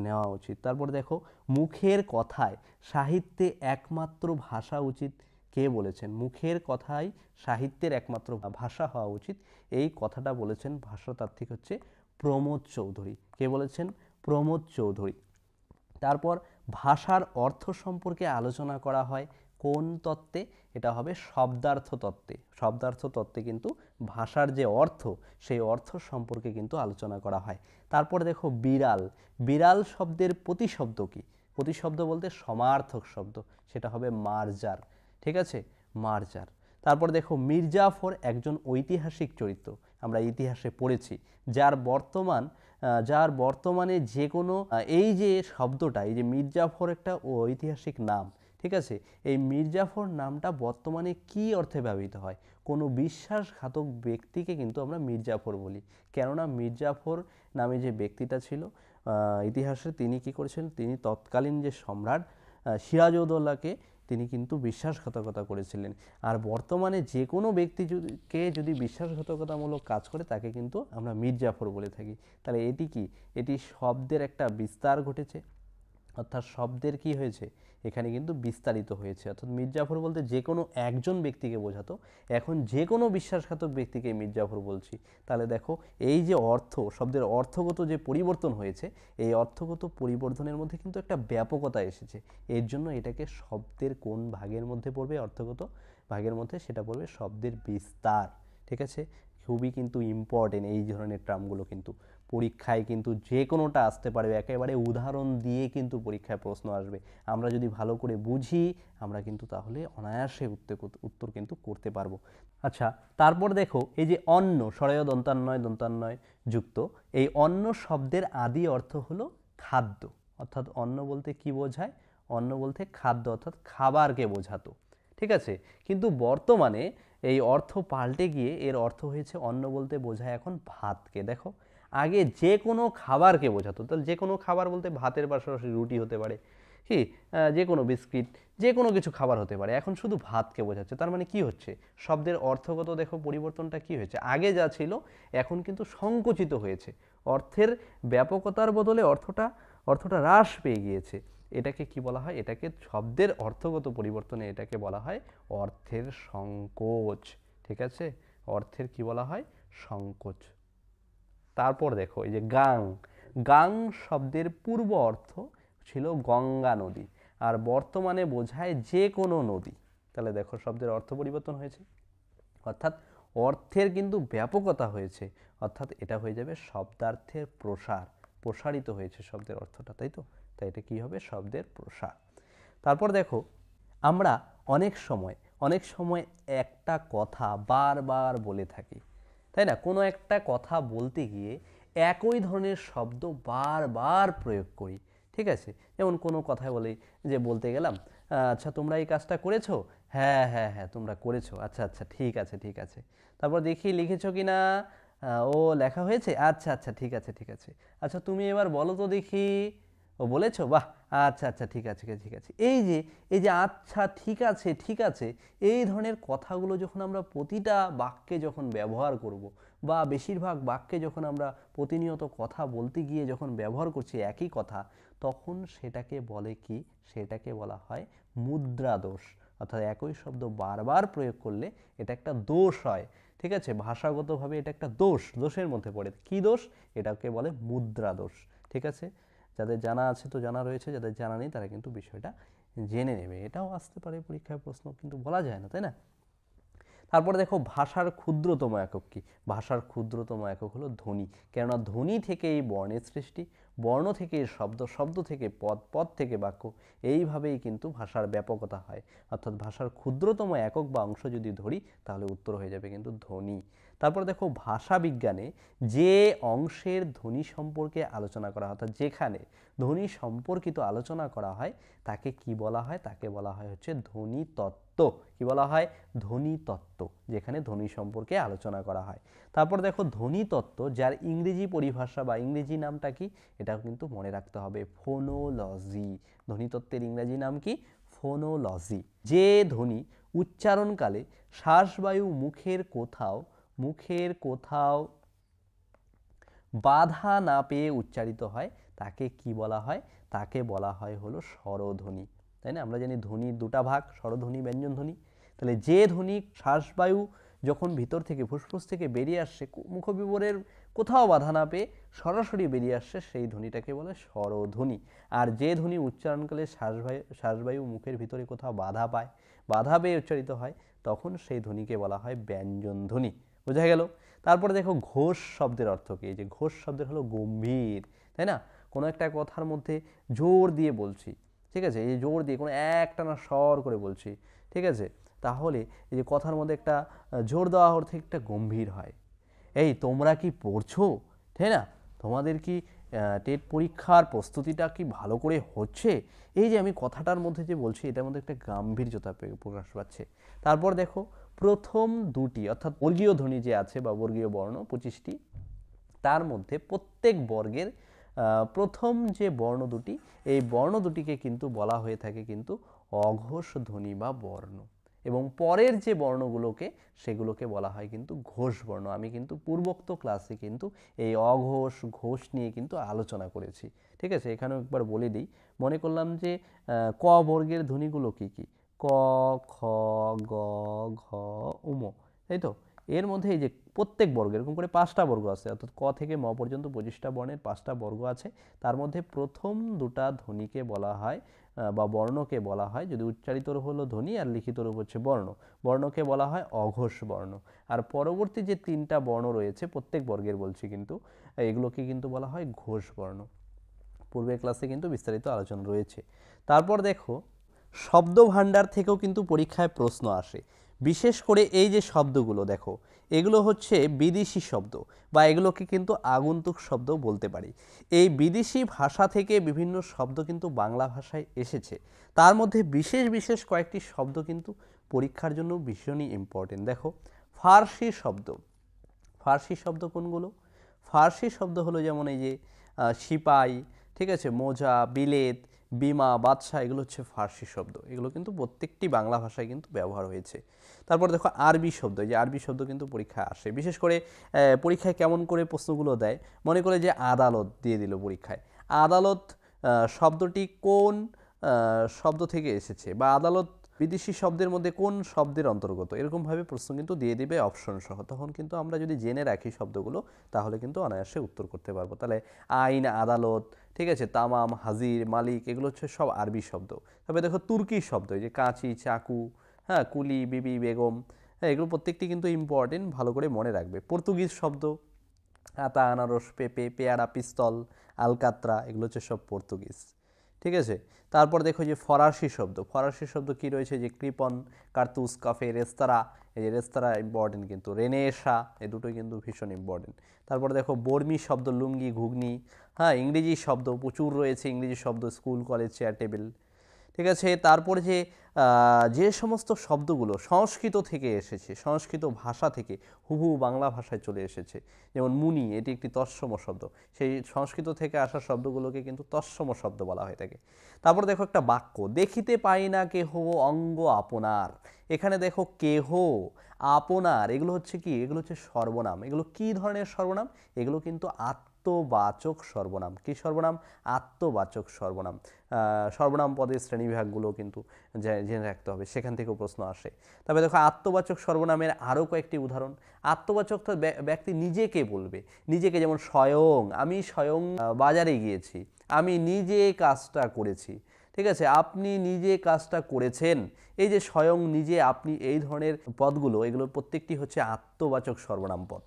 নেওয়া উচিত। তারপর দেখো, মুখের কথায় সাহিত্যে একমাত্র ভাষা উচিত কে বলেছেন? মুখের কথাই সাহিত্যের একমাত্র ভাষা হওয়া উচিত, এই কথাটা বলেছেন ভাষাতাত্ত্বিক হচ্ছে প্রমোদ চৌধুরী। কে বলেছেন? প্রমোদ চৌধুরী। তারপর ভাষার অর্থ সম্পর্কে আলোচনা করা হয় কোন তত্ত্বে? এটা হবে শব্দার্থ তত্ত্বে। শব্দার্থ তত্ত্বে কিন্তু ভাষার যে অর্থ, সেই অর্থ সম্পর্কে কিন্তু আলোচনা করা হয়। তারপর দেখো বিড়াল, বিড়াল শব্দের প্রতিশব্দ কি? প্রতিশব্দ বলতে সমার্থক শব্দ, সেটা হবে মার্জার, ঠিক আছে, মার্জার। তারপর দেখো মীরজাফর একজন ঐতিহাসিক চরিত্র, আমরা ইতিহাসে পড়েছি, যার বর্তমানে যে কোনো এই যে শব্দটা, এই যে মীরজাফর একটা ঐতিহাসিক নাম, ঠিক আছে, এই মীরজাফর নামটা বর্তমানে কি অর্থে ব্যবহৃত হয়? কোনো বিশ্বাসঘাতক ব্যক্তিকে কিন্তু আমরা মীরজাফর বলি। কেননা মীরজাফর নামে যে ব্যক্তিটা ছিল ইতিহাসে, তিনি কি করেছিলেন? তিনি তৎকালীন যে সম্রাট সিরাজউদ্দৌলাকে তিনি কিন্তু বিশ্বাসঘাতকতা করেছিলেন। আর বর্তমানে যে কোনো ব্যক্তিকে যদি বিশ্বাসঘাতকতামূলক কাজ করে, তাকে কিন্তু আমরা মীরজাফর বলে থাকি। তাহলে এটি কি? এটি শব্দের একটা বিস্তার ঘটেছে, অর্থাৎ শব্দের কি হয়েছে, এখানে কিন্তু বিস্তারিত হয়েছে। অর্থাৎ মীরজাফর বলতে যে কোনো একজন ব্যক্তিকে বোঝাতো, এখন যে কোনো বিশ্বাসঘাতক ব্যক্তিকে মীরজাফর বলছি। তাহলে দেখো, এই যে অর্থ, শব্দের অর্থগত যে পরিবর্তন হয়েছে, এই অর্থগত পরিবর্তনের মধ্যে কিন্তু একটা ব্যাপকতা এসেছে। এর জন্য এটাকে শব্দের কোন ভাগের মধ্যে পড়বে? অর্থগত ভাগের মধ্যে, সেটা পড়বে শব্দের বিস্তার, ঠিক আছে। খুবই কিন্তু ইম্পর্টেন্ট এই ধরনের টার্মগুলো, কিন্তু পরীক্ষায় কিন্তু যে কোনোটা আসতে পারবে, একেবারে উদাহরণ দিয়ে কিন্তু পরীক্ষায় প্রশ্ন আসবে। আমরা যদি ভালো করে বুঝি, আমরা কিন্তু তাহলে অনায়াসে উত্তর কিন্তু করতে পারবো। আচ্ছা, তারপর দেখো এই যে অন্ন, স্বরেয় দন্তান্বয় দন্তান্বয় যুক্ত, এই অন্ন শব্দের আদি অর্থ হলো খাদ্য। অর্থাৎ অন্ন বলতে কি বোঝায়? অন্ন বলতে খাদ্য, অর্থাৎ খাবারকে বোঝাতো, ঠিক আছে। কিন্তু বর্তমানে এই অর্থ পাল্টে গিয়ে এর অর্থ হয়েছে, অন্ন বলতে বোঝায় এখন ভাতকে। দেখো, আগে যে কোনো খাবারকে বোঝাতো, তাহলে যে কোনো খাবার বলতে ভাতের পাশাপাশি রুটি হতে পারে, কি যে কোনো বিস্কিট, যে কোনো কিছু খাবার হতে পারে, এখন শুধু ভাতকে বোঝাচ্ছে। তার মানে কি হচ্ছে? শব্দের অর্থগত দেখো পরিবর্তনটা কি হয়েছে, আগে যা ছিল এখন কিন্তু সংকুচিত হয়েছে, অর্থের ব্যাপকতার বদলে অর্থটা হ্রাস পেয়ে গিয়েছে। এটাকে কি বলা হয়? এটাকে শব্দের অর্থগত পরিবর্তনে এটাকে বলা হয় অর্থের সংকোচ, ঠিক আছে। অর্থের কি বলা হয়? সংকোচ। তারপর দেখো এই যে গাং, গাং শব্দের পূর্ব অর্থ ছিল গঙ্গা নদী, আর বর্তমানে বোঝায় যে কোনো নদী। তাহলে দেখো শব্দের অর্থ পরিবর্তন হয়েছে, অর্থাৎ অর্থের কিন্তু ব্যাপকতা হয়েছে, অর্থাৎ এটা হয়ে যাবে শব্দার্থের প্রসার, প্রসারিত হয়েছে শব্দের অর্থটা, তাই তো। তাই এটা কি হবে? শব্দের প্রসার। তারপর দেখো, আমরা অনেক সময় একটা কথা বারবার বলে থাকি, তাই না? কোনো একটা কথা বলতে গিয়ে একই ধরনের শব্দ বারবার প্রয়োগ করি, ঠিক আছে। যেমন কোনো কথায় বলি, যে বলতে গেলাম, আচ্ছা তোমরা এই কাজটা করেছো? হ্যাঁ হ্যাঁ হ্যাঁ তোমরা করেছো, আচ্ছা আচ্ছা ঠিক আছে ঠিক আছে। তারপর দেখি লিখেছো কি না, ও লেখা হয়েছে, আচ্ছা আচ্ছা ঠিক আছে ঠিক আছে। আচ্ছা তুমি এবার বলো তো দেখি, ও বলেছো, বাহ, আচ্ছা আচ্ছা ঠিক আছে ঠিক আছে। এই যে আচ্ছা ঠিক আছে ঠিক আছে, এই ধরনের কথাগুলো যখন আমরা প্রতিটা বাক্যে যখন ব্যবহার করব, বা বেশিরভাগ বাক্যে যখন আমরা প্রতিনিয়ত কথা বলতে গিয়ে যখন ব্যবহার করছি একই কথা, তখন সেটাকে বলে কি? সেটাকে বলা হয় মুদ্রা দোষ। অর্থাৎ একই শব্দ বারবার প্রয়োগ করলে এটা একটা দোষ হয়, ঠিক আছে। ভাষাগতভাবে এটা একটা দোষের মধ্যে পড়ে। কি দোষ? এটাকে বলে মুদ্রা দোষ, ঠিক আছে। যাদের জানা আছে তো জানা রয়েছে, যাদের জানা নেই তারা কিন্তু বিষয়টা জেনে নেবে। এটাও আসতে পারে পরীক্ষায় প্রশ্ন, কিন্তু বলা যায় না, তাই না? তারপরে দেখো ভাষার ক্ষুদ্রতম একক কি? ভাষার ক্ষুদ্রতম একক হলো ধ্বনি, কেননা ধ্বনি থেকে এই বর্ণের সৃষ্টি, বর্ণ থেকে শব্দ, শব্দ থেকে পদ, পদ থেকে বাক্য, এইভাবেই কিন্তু ভাষার ব্যাপকতা হয়। অর্থাৎ ভাষার ক্ষুদ্রতম একক বা অংশ যদি ধরি তাহলে উত্তর হয়ে যাবে কিন্তু ধ্বনি। তারপর দেখো ভাষা বিজ্ঞানে যে অংশের ধ্বনি সম্পর্কে আলোচনা করা হয়, অর্থাৎ যেখানে ধ্বনি সম্পর্কিত আলোচনা করা হয় তাকে কি বলা হয়? তাকে বলা হয় হচ্ছে ধ্বনি তত্ত্ব। কি বলা হয়? ধ্বনি তত্ত্ব, যেখানে ধ্বনি সম্পর্কে আলোচনা করা হয়। তারপর দেখো ধ্বনি তত্ত্ব যার ইংরেজি পরিভাষা বা ইংরেজি নামটা কি, এটাও কিন্তু মনে রাখতে হবে, ফোনোলজি। ধ্বনি তত্ত্বের ইংরেজি নাম কি? ফোনোলজি। যে ধ্বনি উচ্চারণকালে শ্বাসবায়ু মুখের কোথাও বাধা না পেয়ে উচ্চারিত হয় তাকে কি বলা হয়? তাকে বলা হয় হলো স্বরধ্বনি, তাই না? আমরা জানি ধ্বনির দুটা ভাগ, স্বরধ্বনি, ব্যঞ্জনধ্বনি। তাহলে যে ধ্বনি শ্বাসবায়ু যখন ভিতর থেকে ফুসফুস থেকে বেরিয়ে আসছে, মুখবিবরের কোথাও বাধা না পেয়ে সরাসরি বেরিয়ে আসছে, সেই ধ্বনিটাকে বলে স্বরধ্বনি। আর যে ধ্বনি উচ্চারণকালে শ্বাসবায়ু মুখের ভিতরে কোথাও বাধা পেয়ে উচ্চারিত হয়, তখন সেই ধ্বনিকে বলা হয় ব্যঞ্জনধ্বনি। বোঝা গেল? তারপরে দেখো ঘোষ শব্দের অর্থ কি? এই যে ঘোষ শব্দের হলো গম্ভীর, তাই না? কোনো একটা কথার মধ্যে জোর দিয়ে বলছি, ঠিক আছে, এই জোর দিয়ে কোনো একটানা স্বর করে বলছি, ঠিক আছে, তাহলে এই যে কথার মধ্যে একটা জোর দেওয়া অর্থে একটা গম্ভীর হয়। এই তোমরা কি পড়ছো, তাই না? তোমাদের কি টেট পরীক্ষার প্রস্তুতিটা কি ভালো করে হচ্ছে? এই যে আমি কথাটার মধ্যে যে বলছি এটার মধ্যে একটা গাম্ভীর্যতা প্রকাশ পাচ্ছে। তারপর দেখো প্রথম দুটি অর্থাৎ বর্গীয় ধ্বনি যে আছে বা বর্গীয় বর্ণ 25টি, তার মধ্যে প্রত্যেক বর্গের প্রথম যে বর্ণ দুটি, এই বর্ণ দুটিকে কিন্তু বলা হয়ে থাকে কিন্তু অঘোষ ধ্বনি বা বর্ণ, এবং পরের যে বর্ণগুলোকে সেগুলোকে বলা হয় কিন্তু ঘোষ বর্ণ। আমি কিন্তু পূর্বোক্ত ক্লাসে কিন্তু এই অঘোষ ঘোষ নিয়ে কিন্তু আলোচনা করেছি, ঠিক আছে? এখানেও একবার বলে দিই, মনে করলাম যে ক বর্গের ধ্বনিগুলো কি কি? ক, খ, গ, ঘ, উম, তাই তো? এর মধ্যে এই যে প্রত্যেক বর্গ এরকম করে 5টা বর্গ আছে, অর্থাৎ ক থেকে ম পর্যন্ত 25টা বর্ণের 5টা বর্গ আছে। তার মধ্যে প্রথম দুটা ধ্বনিকে বলা হয় বা বর্ণকে বলা হয়, যদি উচ্চারিত রূপ হলো ধ্বনি আর লিখিত রূপ হচ্ছে বর্ণ, বর্ণকে বলা হয় অঘোষ বর্ণ। আর পরবর্তী যে 3টা বর্ণ রয়েছে প্রত্যেক বর্গের বলছি কিন্তু, এগুলোকে কিন্তু বলা হয় ঘোষ বর্ণ। পূর্বের ক্লাসে কিন্তু বিস্তারিত আলোচনা রয়েছে। তারপর দেখো শব্দ ভাণ্ডার থেকেও কিন্তু পরীক্ষায় প্রশ্ন আসে, বিশেষ করে এই যে শব্দগুলো দেখো, এগুলো হচ্ছে বিদেশি শব্দ বা এগুলোকে কিন্তু আগন্তুক শব্দ বলতে পারি। এই বিদেশি ভাষা থেকে বিভিন্ন শব্দ কিন্তু বাংলা ভাষায় এসেছে, তার মধ্যে বিশেষ বিশেষ কয়েকটি শব্দ কিন্তু পরীক্ষার জন্য ভীষণই ইম্পর্টেন্ট। দেখো ফার্সি শব্দ, ফার্সি শব্দ কোনগুলো? ফার্সি শব্দ হলো যেমন এই যে সিপাই, ঠিক আছে, মোজা, বিলেত, বিমা, বাদশাহ, এগুলো হচ্ছে ফার্সি শব্দ। এগুলো কিন্তু প্রত্যেকটি বাংলা ভাষায় কিন্তু ব্যবহার হয়েছে। তারপর দেখো আরবি শব্দ, এই যে আরবি শব্দ কিন্তু পরীক্ষায় আসে, বিশেষ করে পরীক্ষায় কেমন করে প্রশ্নগুলো দেয়, মনে করে যে আদালত দিয়ে দিল পরীক্ষায়, আদালত শব্দটি কোন শব্দ থেকে এসেছে, বা আদালত বিদেশি শব্দের মধ্যে কোন শব্দের অন্তর্গত, এরকমভাবে প্রশ্ন কিন্তু দিয়ে দিবে অপশন সহ। তখন কিন্তু আমরা যদি জেনে রাখি শব্দগুলো তাহলে কিন্তু অনায়াসে উত্তর করতে পারবো। তাহলে আইন, আদালত, ঠিক আছে, তামাম, হাজির, মালিক, এগুলো হচ্ছে সব আরবি শব্দ। তবে দেখো তুর্কি শব্দ, এই যে কাঁচি, চাকু, হ্যাঁ, কুলি, বিবি, বেগম, হ্যাঁ, এগুলো প্রত্যেকটি কিন্তু ইম্পর্টেন্ট, ভালো করে মনে রাখবে। পর্তুগিজ শব্দ আতা, আনারস, পেঁপে, পেয়ারা, পিস্তল, আলকাত্রা, এগুলো হচ্ছে সব পর্তুগিজ, ঠিক আছে। তারপর দেখো যে ফরাসি শব্দ, ফরাসি শব্দ কি রয়েছে, যে কৃপন, কার্তুস, কাফে, রেস্তোরাঁ, এই যে রেস্তোরাঁ ইম্পর্টেন্ট কিন্তু, রেনেসা, এই দুটোই কিন্তু ভীষণ ইম্পর্টেন্ট। তারপর দেখো বর্মী শব্দ লুঙ্গি, ঘুগনি, হ্যাঁ, ইংরেজি শব্দ প্রচুর রয়েছে, ইংরেজি শব্দ স্কুল, কলেজ, চেয়ার, টেবিল, ঠিক আছে। তারপরে যে সমস্ত শব্দগুলো সংস্কৃত থেকে এসেছে, সংস্কৃত ভাষা থেকে হুবহু বাংলা ভাষায় চলে এসেছে, যেমন মুনি, এটি একটি তৎসম শব্দ, সেই সংস্কৃত থেকে আসা শব্দগুলোকে কিন্তু তৎসম শব্দ বলা হয়ে থাকে। তারপর দেখো একটা বাক্য, দেখিতে পাই না কেহ অঙ্গ আপনার, এখানে দেখো কেহ, আপনার, এগুলো হচ্ছে কি, এগুলো হচ্ছে সর্বনাম। এগুলো কি ধরনের সর্বনাম? এগুলো কিন্তু আত্মবাচক সর্বনাম। কি সর্বনাম? আত্মবাচক সর্বনাম। সর্বনাম পদের শ্রেণীবিভাগগুলো কিন্তু জেনে রাখতে হবে, সেখান থেকেও প্রশ্ন আসে। তবে দেখো আত্মবাচক সর্বনামের আরও কয়েকটি উদাহরণ। আত্মবাচক ব্যক্তি নিজেকে বলবে, নিজেকে, যেমন স্বয়ং, আমি স্বয়ং বাজারে গিয়েছি, আমি নিজে কাজটা করেছি, ঠিক আছে, আপনি নিজে কাজটা করেছেন। এই যে স্বয়ং, নিজে, আপনি, এই ধরনের পদগুলো, এগুলো প্রত্যেকটি হচ্ছে আত্মবাচক সর্বনাম পদ।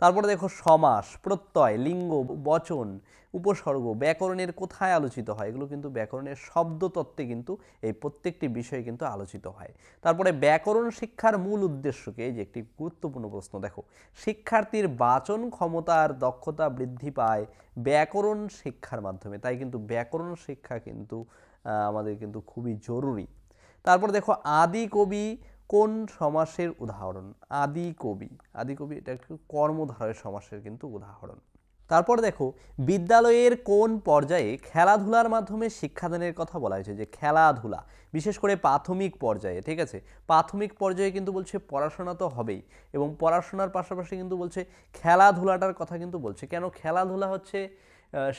তারপরে দেখো সমাস, প্রত্যয়, লিঙ্গ, বচন, উপসর্গ ব্যাকরণের কোথায় আলোচিত হয়? এগুলো কিন্তু ব্যাকরণের শব্দতত্ত্বে কিন্তু এই প্রত্যেকটি বিষয় কিন্তু আলোচিত হয়। তারপরে ব্যাকরণ শিক্ষার মূল উদ্দেশ্যকে, এই যে একটি গুরুত্বপূর্ণ প্রশ্ন, দেখো শিক্ষার্থীর বাচন ক্ষমতার দক্ষতা বৃদ্ধি পায় ব্যাকরণ শিক্ষার মাধ্যমে। তাই কিন্তু ব্যাকরণ শিক্ষা কিন্তু আমাদের কিন্তু খুবই জরুরি। তারপর দেখো আদি কবি কোন সমাসের উদাহরণ? আদি কবি, আদি কবি এটা একটু কর্মধারয় সমাসের কিন্তু উদাহরণ। তারপর দেখো বিদ্যালয়ের কোন পর্যায়ে খেলাধুলার মাধ্যমে শিক্ষাদানের কথা বলা হয়েছে? যে খেলাধুলা, বিশেষ করে প্রাথমিক পর্যায়ে, ঠিক আছে, প্রাথমিক পর্যায়ে কিন্তু বলছে পড়াশোনা তো হবেই, এবং পড়াশোনার পাশাপাশি কিন্তু বলছে খেলাধুলাটার কথা কিন্তু বলছে। কেন? খেলাধুলা হচ্ছে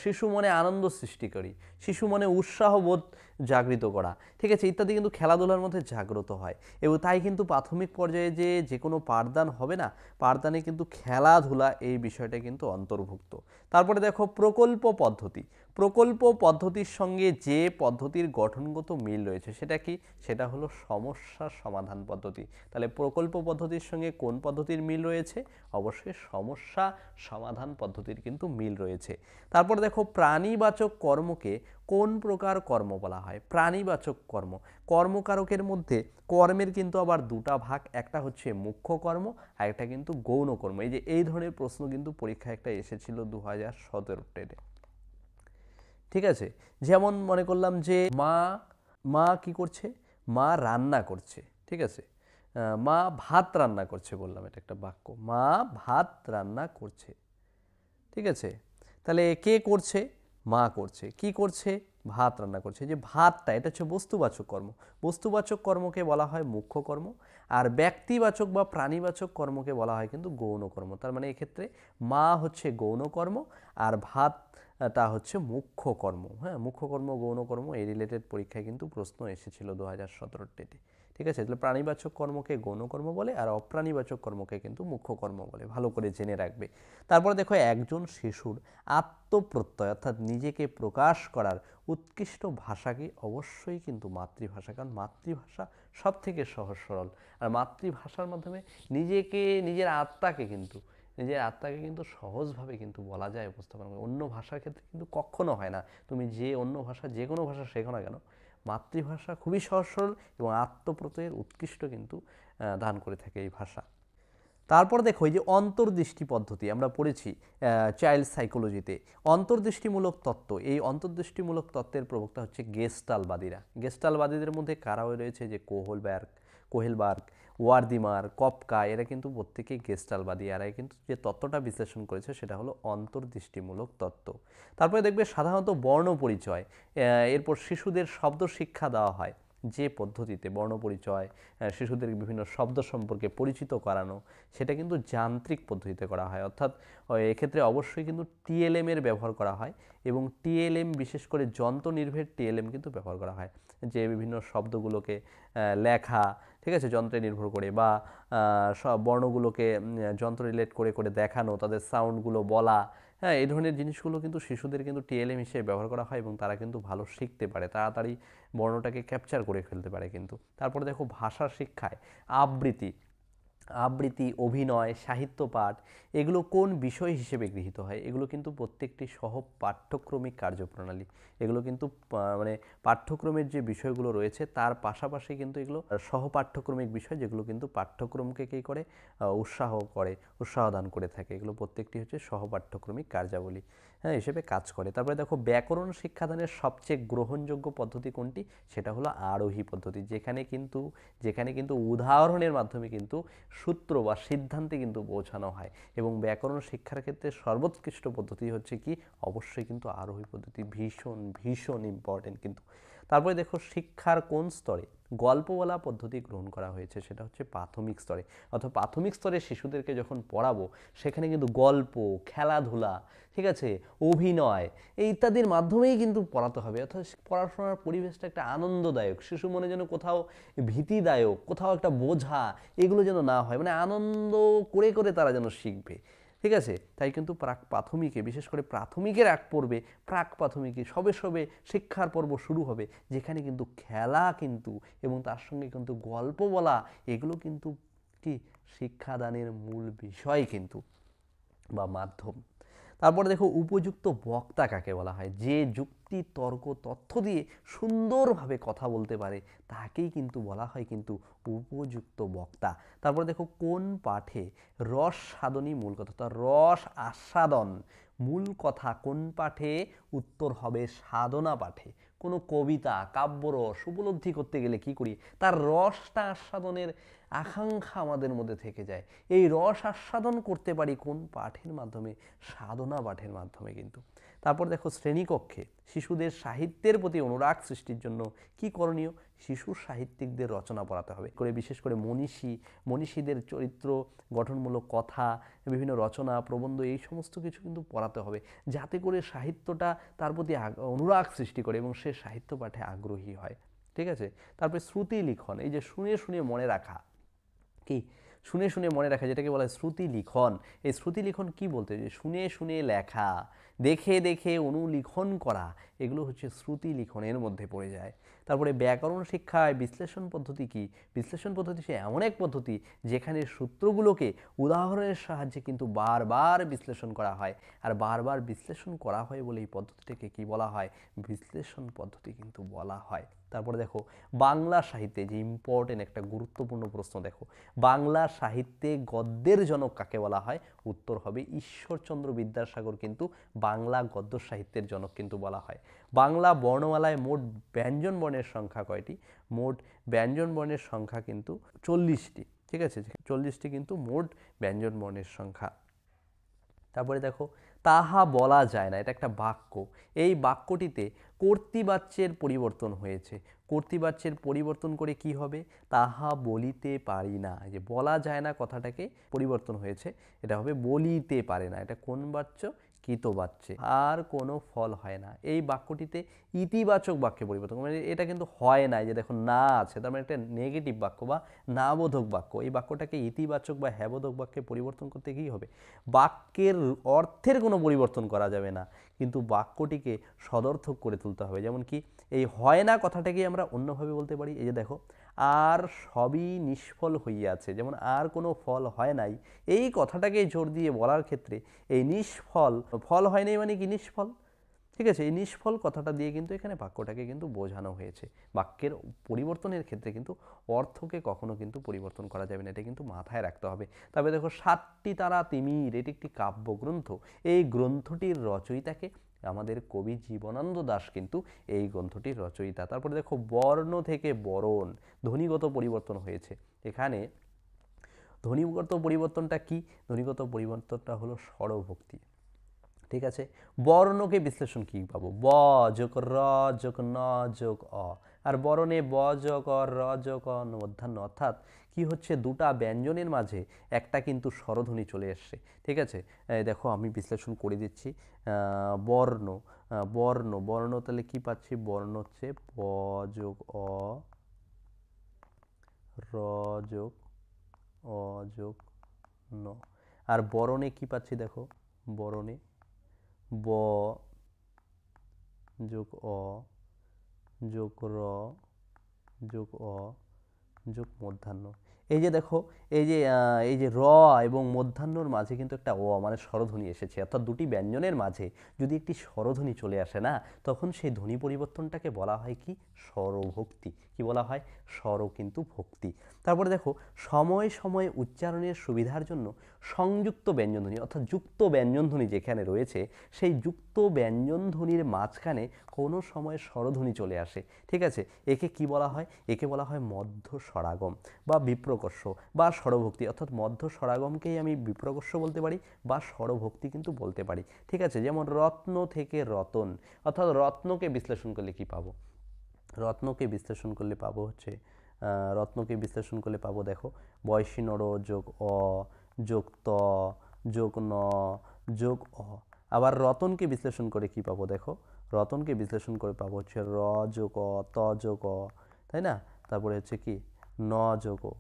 শিশু মনে আনন্দ সৃষ্টিকারী, শিশু মনে উৎসাহবোধ জাগৃত করা, ঠিক আছে, ইত্যাদি কিন্তু খেলাধুলার মধ্যে জাগ্রত হয়। এবং তাই কিন্তু প্রাথমিক পর্যায়ে যে কোনো পাঠদান হবে না, পাঠদানে কিন্তু খেলাধুলা এই বিষয়টা কিন্তু অন্তর্ভুক্ত। তারপরে দেখো প্রকল্প পদ্ধতি, প্রকল্প পদ্ধতির সঙ্গে যে পদ্ধতির গঠনগত মিল রয়েছে সেটা কি? সেটা হলো সমস্যা সমাধান পদ্ধতি। তাহলে প্রকল্প পদ্ধতির সঙ্গে কোন পদ্ধতির মিল রয়েছে? অবশ্যই সমস্যা সমাধান পদ্ধতির কিন্তু মিল রয়েছে। তারপর দেখো প্রাণীবাচক কর্মকে কোন প্রকার কর্ম বলা হয়? প্রাণীবাচক কর্ম, কর্মকারকের মধ্যে কর্মের কিন্তু আবার দুটা ভাগ, একটা হচ্ছে মুখ্য কর্ম আর একটা কিন্তু গৌণ কর্ম। এই যে এই ধরনের প্রশ্ন কিন্তু পরীক্ষায় একটা এসেছিল 2017 ঠিক আছে। যেমন মনে করলাম যে মা কি করছে? মা রান্না করছে, ঠিক আছে, মা ভাত রান্না করছে বললাম, এটা একটা বাক্য, মা ভাত রান্না করছে, ঠিক আছে। তাহলে কে করছে? মা করছে। কি করছে? ভাত রান্না করছে। যে ভাতটা, এটা হচ্ছে বস্তুবাচক কর্ম, বস্তুবাচক কর্মকে বলা হয় মুখ্য কর্ম, আর ব্যক্তিবাচক বা প্রাণীবাচক কর্মকে বলা হয় কিন্তু গৌণ কর্ম। তার মানে এক্ষেত্রে মা হচ্ছে গৌণ কর্ম আর ভাতটা হচ্ছে মুখ্য কর্ম। হ্যাঁ, মুখ্য কর্ম গৌণ কর্ম এই রিলেটেড পরীক্ষায় কিন্তু প্রশ্ন এসেছিল 2017 ঠিক আছে। তাহলে প্রাণীবাচক কর্মকে গৌণ কর্ম বলে আর অপ্রাণীবাচক কর্মকে কিন্তু মুখ্য কর্ম বলে, ভালো করে জেনে রাখবে। তারপর দেখো একজন শিশুর আত্মপ্রত্যয় অর্থাৎ নিজেকে প্রকাশ করার উৎকৃষ্ট ভাষা কি? অবশ্যই কিন্তু মাতৃভাষা, কারণ মাতৃভাষা সব থেকে সহজ সরল, আর মাতৃভাষার মাধ্যমে নিজের আত্মাকে কিন্তু সহজভাবে কিন্তু বলা যায়, উপস্থাপন করে। অন্য ভাষার ক্ষেত্রে কিন্তু কখনো হয় না। তুমি অন্য ভাষা, যে কোনো ভাষা শেখো না কেন, মাতৃভাষা খুবই সহজ সরল এবং আত্মপ্রত্যয়ের উৎকৃষ্ট কিন্তু দান করে থাকে এই ভাষা। তারপর দেখো এই যে অন্তর্দৃষ্টি পদ্ধতি আমরা পড়েছি চাইল্ড সাইকোলজিতে, অন্তর্দৃষ্টিমূলক তত্ত্ব। এই অন্তর্দৃষ্টিমূলক তত্ত্বের প্রবক্তা হচ্ছে গেস্টালবাদীরা। গেস্টালবাদীদের মধ্যে কারা রয়েছে? যে কোহেলবার্গ, ওয়ার্দিমার, কপকা, এরা কিন্তু প্রত্যেকেই গেস্টালবাদী। এরাই কিন্তু যে তত্ত্বটা বিশ্লেষণ করেছে সেটা হলো অন্তর্দৃষ্টিমূলক তত্ত্ব। তারপরে দেখবে সাধারণত বর্ণ পরিচয়, এরপর শিশুদের শব্দ শিক্ষা দেওয়া হয় যে পদ্ধতিতে, বর্ণপরিচয়, শিশুদের বিভিন্ন শব্দ সম্পর্কে পরিচিত করানো, সেটা কিন্তু যান্ত্রিক পদ্ধতিতে করা হয়। অর্থাৎ এক্ষেত্রে অবশ্যই কিন্তু টিএলএম এর ব্যবহার করা হয়, এবং টিএলএম বিশেষ করে যন্ত্র নির্ভর টিএলএম কিন্তু ব্যবহার করা হয়, যে বিভিন্ন শব্দগুলোকে লেখা, ঠিক আছে, যন্ত্রে নির্ভর করে, বা সব বর্ণগুলোকে যন্ত্র রিলেট করে করে দেখানো, তাদের সাউন্ডগুলো বলা, হ্যাঁ, এই ধরনের জিনিসগুলো কিন্তু শিশুদের কিন্তু টিএলএম হিসেবে ব্যবহার করা হয় এবং তারা কিন্তু ভালো শিখতে পারে, তাড়াতাড়ি বর্ণটাকে ক্যাপচার করে ফেলতে পারে কিন্তু। তারপরে দেখো ভাষা শিক্ষায় আবৃত্তি, অভিনয়, সাহিত্য পাঠ, এগুলো কোন বিষয় হিসেবে গৃহীত হয়? এগুলো কিন্তু প্রত্যেকটি সহ পাঠ্যক্রমিক কার্যপ্রণালী। এগুলো কিন্তু মানে পাঠ্যক্রমের যে বিষয়গুলো রয়েছে তার পাশাপাশি কিন্তু এগুলো সহ পাঠ্যক্রমিক বিষয়, যেগুলো কিন্তু পাঠ্যক্রমকে কী করে? উৎসাহ দান করে থাকে। এগুলো প্রত্যেকটি হচ্ছে সহ পাঠ্যক্রমিক কার্যাবলী, হ্যাঁ, হিসেবে কাজ করে। তারপরে দেখো ব্যাকরণ শিক্ষাদানের সবচেয়ে গ্রহণযোগ্য পদ্ধতি কোনটি? সেটা হলো আরোহী পদ্ধতি, যেখানে কিন্তু উদাহরণের মাধ্যমে কিন্তু সূত্র বা সিদ্ধান্তে কিন্তু পৌঁছানো হয়। এবং ব্যাকরণ শিক্ষার ক্ষেত্রে সর্বোৎকৃষ্ট পদ্ধতি হচ্ছে কি? অবশ্যই কিন্তু আরোহী পদ্ধতি, ভীষণ ভীষণ ইম্পর্টেন্ট কিন্তু। তারপরে দেখো শিক্ষার কোন স্তরে গল্প বলা পদ্ধতি গ্রহণ করা হয়েছে, সেটা হচ্ছে প্রাথমিক স্তরে। অর্থাৎ প্রাথমিক স্তরে শিশুদেরকে যখন পড়াবো সেখানে কিন্তু গল্প, খেলাধুলা, ঠিক আছে, অভিনয় এই ইত্যাদির মাধ্যমেই কিন্তু পড়াতে হবে। অর্থাৎ পড়াশোনার পরিবেশটা একটা আনন্দদায়ক, শিশু মনে যেন কোথাও ভীতিদায়ক, কোথাও একটা বোঝা, এগুলো যেন না হয়, মানে আনন্দ করে করে তারা যেন শিখবে, ঠিক আছে। তাই কিন্তু প্রাথমিকে, বিশেষ করে প্রাথমিকের এক পর্বে, প্রাক প্রাথমিকে সবে সবে শিক্ষার পর্ব শুরু হবে, যেখানে কিন্তু খেলা কিন্তু এবং তার সঙ্গে কিন্তু গল্প বলা, এগুলো কিন্তু কি শিক্ষাদানের মূল বিষয় কিন্তু বা মাধ্যম। তারপরে দেখো উপযুক্ত বক্তা কাকে বলা হয়, যে যুক্তি, তর্ক, তথ্য দিয়ে সুন্দরভাবে কথা বলতে পারে তাকেই কিন্তু বলা হয় কিন্তু উপযুক্ত বক্তা। তারপরে দেখো কোন পাঠে রস সাধনই মূল কথা, তো রস আস্বাদন মূল কথা কোন পাঠে, উত্তর হবে সাধনা পাঠে। কোনো কবিতা, কাব্যরস উপলব্ধি করতে গেলে কি করি, তার রসটা আস্বাদনের আকাঙ্ক্ষা আমাদের মধ্যে থেকে যায়। এই রস আস্বাদন করতে পারি কোন পাঠের মাধ্যমে, সাধনা পাঠের মাধ্যমে কিন্তু। তারপর দেখো শ্রেণীকক্ষে শিশুদের সাহিত্যের প্রতি অনুরাগ সৃষ্টির জন্য কি করণীয়, শিশু সাহিত্যিকদের রচনা পড়াতে হবে, করে বিশেষ করে মনীষীদের চরিত্র গঠনমূলক কথা, বিভিন্ন রচনা, প্রবন্ধ, এই সমস্ত কিছু কিন্তু পড়াতে হবে, যাতে করে সাহিত্যটা তার প্রতি অনুরাগ সৃষ্টি করে এবং সে সাহিত্য পাঠে আগ্রহী হয়, ঠিক আছে। তারপরে শ্রুতি লিখন, এই যে শুনে শুনে মনে রাখা, কি শুনে শুনে মনে রাখা, যেটাকে বলা হয় শ্রুতি লিখন। এই শ্রুতি লিখন কি বলতে, যে শুনে শুনে লেখা, দেখে দেখে অনুলিখন করা, এগুলো হচ্ছে শ্রুতি লিখনের মধ্যে পড়ে যায়। তারপরে ব্যাকরণ শিক্ষায় বিশ্লেষণ পদ্ধতি কি, বিশ্লেষণ পদ্ধতি সে এমন এক পদ্ধতি যেখানে সূত্রগুলোকে উদাহরণের সাহায্যে কিন্তু বারবার বিশ্লেষণ করা হয়, আর বারবার বিশ্লেষণ করা হয় বলে এই পদ্ধতিটাকে কি বলা হয়, বিশ্লেষণ পদ্ধতি কিন্তু বলা হয়। তারপরে দেখো বাংলা সাহিত্যে, যে ইম্পর্টেন্ট একটা গুরুত্বপূর্ণ প্রশ্ন, দেখো বাংলা সাহিত্যে গদ্যের জনক কাকে বলা হয়, উত্তর হবে ঈশ্বরচন্দ্র বিদ্যাসাগর কিন্তু বাংলা গদ্য সাহিত্যের জনক কিন্তু বলা হয়। বাংলা বর্ণমালায় মোট ব্যঞ্জন বর্ণের সংখ্যা কয়টি, মোট ব্যঞ্জন বর্ণের সংখ্যা কিন্তু 40টি, ঠিক আছে, 40টি কিন্তু মোট ব্যঞ্জন বর্ণের সংখ্যা। তারপরে দেখো তাহা বলা যায় না, এটা একটা বাক্য, এই বাক্যটিতে কর্তৃবাচ্যের পরিবর্তন হয়েছে, কর্তৃবাচ্যের পরিবর্তন করে কি হবে, তাহা বলিতে পারি না, এই যে বলা যায় না কথাটাকে পরিবর্তন হয়েছে, এটা হবে বলিতে পারে না, এটা কোন বাচ্য, কৃতবাচ্যে। আর কোনো ফল হয় না, এই বাক্যটিতে ইতিবাচক বাক্যে পরিবর্তন, মানে এটা কিন্তু হয় না, যে দেখো না আছে, তার মানে একটা নেগেটিভ বাক্য বা নাবোধক বাক্য, এই বাক্যটাকে ইতিবাচক বা হ্যাবোধক বাক্যে পরিবর্তন করতে কী হবে, বাক্যের অর্থের কোনো পরিবর্তন করা যাবে না, কিন্তু বাক্যটিকে সদর্থক করে তুলতে হবে। যেমন কি এই হয় না কথাটাকে আমরা অন্যভাবে বলতে পারি, এই যে দেখো আর সবই নিষ্ফল হইয়াছে, যেমন আর কোনো ফল হয় নাই, এই কথাটাকে জোর দিয়ে বলার ক্ষেত্রে এই নিষ্ফল, ফল হয় নাই মানে কি নিষ্ফল, ঠিক আছে, এই নিষ্ফল কথাটা দিয়ে কিন্তু এখানে বাক্যটাকে কিন্তু বোঝানো হয়েছে। বাক্যের পরিবর্তনের ক্ষেত্রে কিন্তু অর্থকে কখনো কিন্তু পরিবর্তন করা যাবে না, এটা কিন্তু মাথায় রাখতে হবে। তবে দেখো সাতটি তারা তিমির, এটি একটি কাব্যগ্রন্থ, এই গ্রন্থটির রচয়িতাকে, আমাদের কবি জীবনানন্দ দাশ কিন্তু এই গ্রন্থটির রচয়িতা। তারপরে দেখো বর্ণ থেকে বরণ ধ্বনিগত পরিবর্তন হয়েছে, এখানে ধ্বনিগত পরিবর্তনটা কি, ধ্বনিগত পরিবর্তনটা হলো স্বরভক্তি, ঠিক আছে। বর্ণকে বিশ্লেষণ কি পাবো, ব যোগ র যোগ ন যোগ অ, আর বরণে ব যোগ অ র যোগ অ মধ্যাহ্ন, অর্থাৎ কি হচ্ছে, দুটা ব্যঞ্জনের মাঝে একটা কিন্তু স্বরধ্বনি চলে এসছে, ঠিক আছে। দেখো আমি বিশ্লেষণ করে দিচ্ছি, বর্ণ, বর্ণ বর্ণ তাহলে কি পাচ্ছি, বর্ণ হচ্ছে ব যোগ অ, র যোগ অ যোগ ন, আর বরণে কি পাচ্ছি, দেখো বরণে ব যোগ অ যোগ র যোগ অ যোগ মধ্যাহ্ন। এই যে দেখো এই যে র এবং মধ্যাহ্নর মাঝে কিন্তু একটা অ মানে স্বরধ্বনি এসেছে, অর্থাৎ দুটি ব্যঞ্জনের মাঝে যদি একটি স্বরধ্বনি চলে আসে না, তখন সেই ধ্বনি পরিবর্তনটাকে বলা হয় কি, স্বরভক্তি। কি বলা হয়, স্বর কিন্তু ভক্তি। তারপরে দেখো সময়ে সময়ে উচ্চারণের সুবিধার জন্য সংযুক্ত ব্যঞ্জনধ্বনি, অর্থাৎ যুক্ত ব্যঞ্জনধ্বনি যেখানে রয়েছে, সেই যুক্ত ব্যঞ্জনধ্বনির মাঝখানে কোনো সময় স্বরধ্বনি চলে আসে, ঠিক আছে, একে কি বলা হয়, একে বলা হয় মধ্য স্বরাগম বা বিপ্রকর্ষ বা স্বরভক্তি, অর্থাৎ মধ্য স্বরাগমকেই আমি বিপ্রকর্ষ বলতে পারি বা স্বরভক্তি কিন্তু বলতে পারি, ঠিক আছে। যেমন রত্ন থেকে রতন, অর্থাৎ রত্নকে বিশ্লেষণ করলে কি পাবো, রত্নকে বিশ্লেষণ করলে পাবো হচ্ছে রত্নকে বিশ্লেষণ করলে পাবো দেখো বয়সী নর যোগ অ যোগ ত যোগ ন যোগ অ। আবার রতনকে বিশ্লেষণ করে কি পাবো দেখো, রতনকে বিশ্লেষণ করে পাবো হচ্ছে র যোগ অ ত যোগ অ, তাই না? তারপরে হচ্ছে কি ন যোগ অ।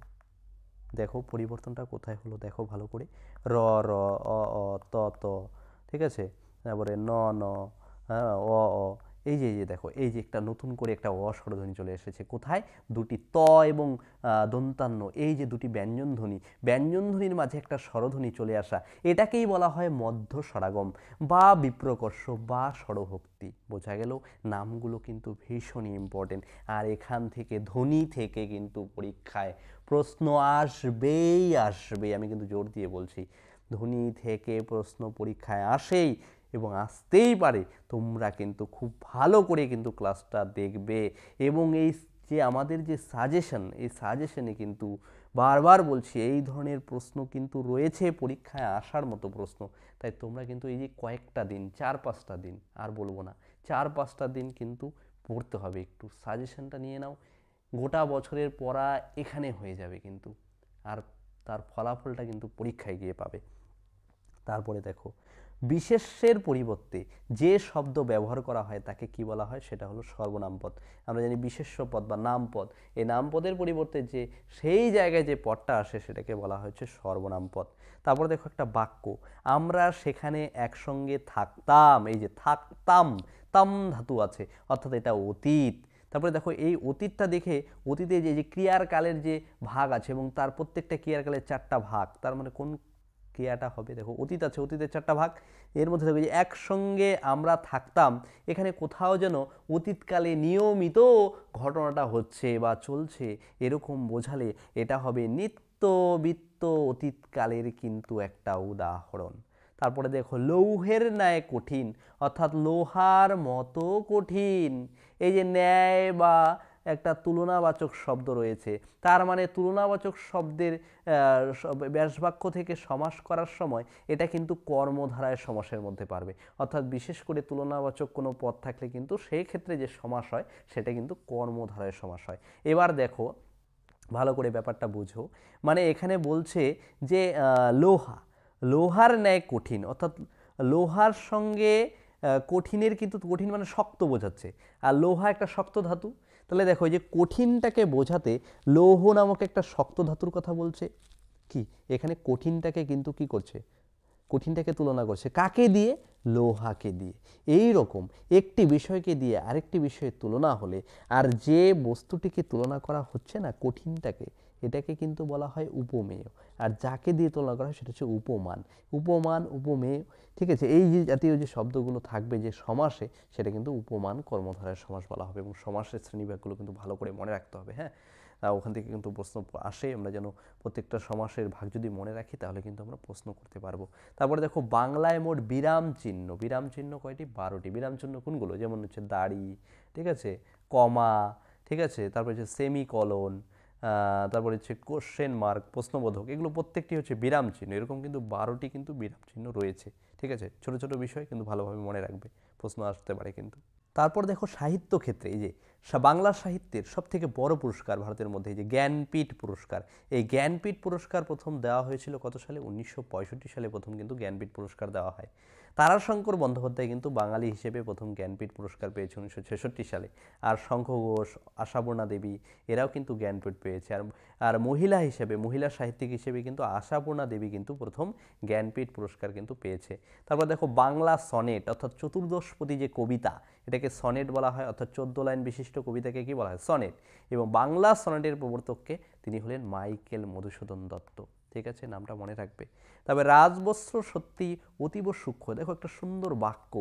দেখো পরিবর্তনটা কোথায় হলো দেখো ভালো করে, র র অ অ ত ত, ঠিক আছে? তারপরে ন ন, হ্যাঁ অ অ, এই যে দেখো এই যে একটা নতুন করে একটা অস্বরধ্বনি চলে এসেছে কোথায়, দুটি ত এবং দন্তান্ন, এই যে দুটি ব্যঞ্জনধ্বনি, ব্যঞ্জনধ্বনির মাঝে একটা স্বরধ্বনি চলে আসা, এটাকেই বলা হয় মধ্য স্বরাগম বা বিপ্রকর্ষ বা স্বরভক্তি। বোঝা গেল? নামগুলো কিন্তু ভীষণই ইম্পর্টেন্ট, আর এখান থেকে ধ্বনি থেকে কিন্তু পরীক্ষায় প্রশ্ন আসবেই আসবে, আমি কিন্তু জোর দিয়ে বলছি ধ্বনি থেকে প্রশ্ন পরীক্ষায় আসেই এবং আসতেই পারে। তোমরা কিন্তু খুব ভালো করে কিন্তু ক্লাসটা দেখবে এবং এই যে আমাদের যে সাজেশন, এই সাজেশনে কিন্তু বারবার বলছি এই ধরনের প্রশ্ন কিন্তু রয়েছে পরীক্ষায় আসার মতো প্রশ্ন। তাই তোমরা কিন্তু এই যে কয়েকটা দিন, 4-5টা দিন, আর বলবো না, 4-5টা দিন কিন্তু পড়তে হবে, একটু সাজেশনটা নিয়ে নাও, গোটা বছরের পড়া এখানে হয়ে যাবে কিন্তু, আর তার ফলাফলটা কিন্তু পরীক্ষায় গিয়ে পাবে। তারপরে দেখো বিশেষ্যের পরিবর্তে যে শব্দ ব্যবহার করা হয় তাকে কি বলা হয়, সেটা হলো সর্বনাম পদ। আমরা জানি বিশেষ্য পদ বা নাম পদ, এই নাম পদের পরিবর্তে যে সেই জায়গায় যে পদটা আসে সেটাকে বলা হচ্ছে সর্বনাম পদ। তারপরে দেখো একটা বাক্য, আমরা সেখানে একসঙ্গে থাকতাম, এই যে থাকতাম, তাম ধাতু আছে, অর্থাৎ এটা অতীত। তারপরে দেখো এই অতীতটা দেখে, অতীতে যে ক্রিয়ার কালের যে ভাগ আছে এবং তার প্রত্যেকটা ক্রিয়ার কালের 4টা ভাগ, তার মানে কোন ক্রিয়াটা হবে, দেখো অতীত আছে, অতীতের 4টা ভাগ, এর মধ্যে দেখো যে একসঙ্গে আমরা থাকতাম, এখানে কোথাও যেন অতীতকালে নিয়মিত ঘটনাটা হচ্ছে বা চলছে এরকম বোঝালে এটা হবে নিত্যবিত্ত অতীতকালের কিন্তু একটা উদাহরণ। তারপরে দেখো লৌহের ন্যায় কঠিন, অর্থাৎ লোহার মতো কঠিন, এই যে ন্যায় বা একটা তুলনাবাচক শব্দ রয়েছে, তার মানে তুলনাবাচক শব্দের ব্যাসবাক্য থেকে সমাস করার সময় এটা কিন্তু কর্মধারায় সমাসের মধ্যে পারবে, অর্থাৎ বিশেষ করে তুলনাবাচক কোনো পদ থাকলে কিন্তু সেই ক্ষেত্রে যে সমাস হয় সেটা কিন্তু কর্মধারায় সমাস হয়। এবার দেখো ভালো করে ব্যাপারটা বুঝো, মানে এখানে বলছে যে লোহা, লোহার ন্যায় কঠিন, অর্থাৎ লোহার সঙ্গে কঠিনের কিন্তু, কঠিন মানে শক্ত বোঝাচ্ছে, আর লোহা একটা শক্ত ধাতু, তাহলে দেখো এই যে কঠিনটাকে বোঝাতে লৌহ নামক একটা শক্ত ধাতুর কথা বলছে, কি এখানে কঠিনটাকে কিন্তু কি করছে, কঠিনটাকে তুলনা করছে কাকে দিয়ে, লোহাকে দিয়ে। এই রকম একটি বিষয়কে দিয়ে আরেকটি বিষয়ের তুলনা হলে আর যে বস্তুটিকে তুলনা করা হচ্ছে না কঠিনটাকে, এটাকে কিন্তু বলা হয় উপমেয়, আর যাকে দিয়ে তুলনা করা হয় সেটা হচ্ছে উপমান। উপমান, উপমেয়, ঠিক আছে, এই যে জাতীয় যে শব্দগুলো থাকবে যে সমাসে সেটা কিন্তু উপমান কর্মধারয় সমাস বলা হবে, এবং সমাসের শ্রেণীবিভাগগুলো কিন্তু ভালো করে মনে রাখতে হবে। হ্যাঁ, ওখান থেকে কিন্তু প্রশ্ন আসে, আমরা যেন প্রত্যেকটা সমাসের ভাগ যদি মনে রাখি তাহলে কিন্তু আমরা প্রশ্ন করতে পারবো। তারপরে দেখো বাংলায় মোট বিরাম চিহ্ন, বিরাম চিহ্ন কয়টি, 12টি। বিরাম চিহ্ন কোনগুলো, যেমন হচ্ছে দাড়ি, ঠিক আছে, কমা, ঠিক আছে, তারপরে হচ্ছে সেমিকলন, তারপরে হচ্ছে কোশ্চেন মার্ক, প্রশ্নবোধক, এগুলো প্রত্যেকটি হচ্ছে বিরাম চিহ্ন, এরকম কিন্তু 12টি কিন্তু বিরাম চিহ্ন রয়েছে, ঠিক আছে। ছোট ছোট বিষয় কিন্তু ভালোভাবে মনে রাখবে, প্রশ্ন আসতে পারে কিন্তু। তারপর দেখো সাহিত্য ক্ষেত্রে এই যে বাংলা সাহিত্যের সবথেকে বড় পুরস্কার ভারতের মধ্যে এই যে জ্ঞানপীঠ পুরস্কার, এই জ্ঞানপীঠ পুরস্কার প্রথম দেওয়া হয়েছিল কত সালে, 1965 সালে প্রথম কিন্তু জ্ঞানপীঠ পুরস্কার দেওয়া হয়। তারাশঙ্কর বন্দ্যোপাধ্যায় কিন্তু বাঙালি হিসেবে প্রথম জ্ঞানপীঠ পুরস্কার পেয়েছে 1966 সালে, আর শঙ্খ ঘোষ, আশাপূর্ণা দেবী এরাও কিন্তু জ্ঞানপীঠ পেয়েছে। আর আর মহিলা হিসেবে, মহিলা সাহিত্যিক হিসেবে কিন্তু আশাপূর্ণা দেবী কিন্তু প্রথম জ্ঞানপীঠ পুরস্কার কিন্তু পেয়েছে। তারপর দেখো বাংলা সনেট, অর্থাৎ চতুর্দশপদী যে কবিতা, এটাকে সনেট বলা হয়, অর্থাৎ 14 লাইন বিশিষ্ট কবিতাকে কি বলা হয়, সনেট। এবং বাংলা সনেটের প্রবর্তককে তিনি হলেন মাইকেল মধুসূদন দত্ত, ঠিক আছে, নামটা মনে রাখবে। তবে রাজবস্ত্র সত্যি অতীব সূক্ষ্ম, দেখো একটা সুন্দর বাক্য,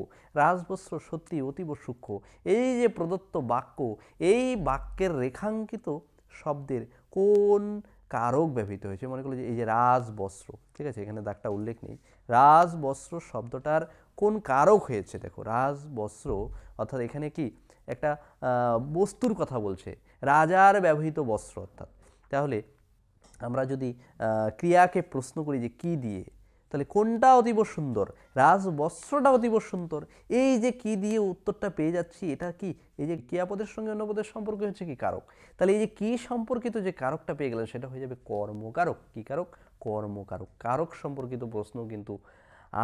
রাজবস্ত্র সত্যি অতীব সূক্ষ্ম, এই যে প্রদত্ত বাক্য, এই বাক্যের রেখাঙ্কিত শব্দের কোন কারক ব্যবহৃত হয়েছে, মনে করলো যে এই যে রাজবস্ত্র, ঠিক আছে, এখানে দাগটা উল্লেখ নেই, রাজবস্ত্র শব্দটার কোন কারক হয়েছে, দেখো রাজবস্ত্র, অর্থাৎ এখানে কি একটা বস্তুর কথা বলছে, রাজার ব্যবহৃত বস্ত্র, অর্থাৎ তাহলে আমরা যদি ক্রিয়াকে প্রশ্ন করি যে কি দিয়ে, তাহলে কোনটা অতীব সুন্দর? রাজবস্ত্রটা অতীব সুন্দর। এই যে কি দিয়ে উত্তরটা পেয়ে যাচ্ছি, এটা কি এই যে ক্রিয়াপদের সঙ্গে অন্য পদের সম্পর্ক হচ্ছে কি কারক। তাহলে এই যে কি সম্পর্কিত যে কারকটা পেয়ে গেলেন সেটা হয়ে যাবে কর্মকারক। কি কারক? কর্মকারক। কারক সম্পর্কিত প্রশ্ন কিন্তু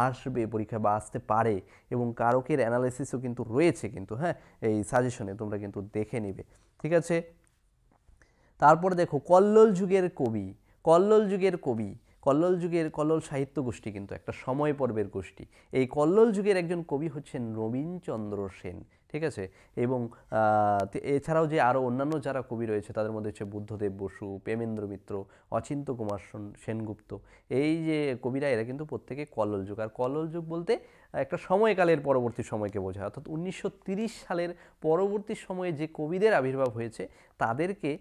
আসবে পরীক্ষায় বা আসতে পারে, এবং কারকের অ্যানালাইসিসও কিন্তু রয়েছে কিন্তু, হ্যাঁ, এই সাজেশনে তোমরা কিন্তু দেখে নিবে। ঠিক আছে, তারপরে দেখো কল্লোল যুগের কবি। কল্লোল যুগের কবি, কল্লোল সাহিত্য গোষ্ঠী কিন্তু একটা সময় পর্বের গোষ্ঠী। এই কল্লোল যুগের একজন কবি হচ্ছেন নবীনচন্দ্র সেন। ঠিক আছে, এবং এছাড়াও যে আরও অন্যান্য যারা কবি রয়েছে তাদের মধ্যে হচ্ছে বুদ্ধদেব বসু, প্রেমেন্দ্র মিত্র, অচিন্ত্য কুমার সেনগুপ্ত। এই যে কবিরা এরা কিন্তু প্রত্যেকে কল্লোল যুগ। আর কল্লোল যুগ বলতে একটা সময়কালের পরবর্তী সময়কে বোঝায়, অর্থাৎ 1930 সালের পরবর্তী সময়ে যে কবিদের আবির্ভাব হয়েছে তাদেরকে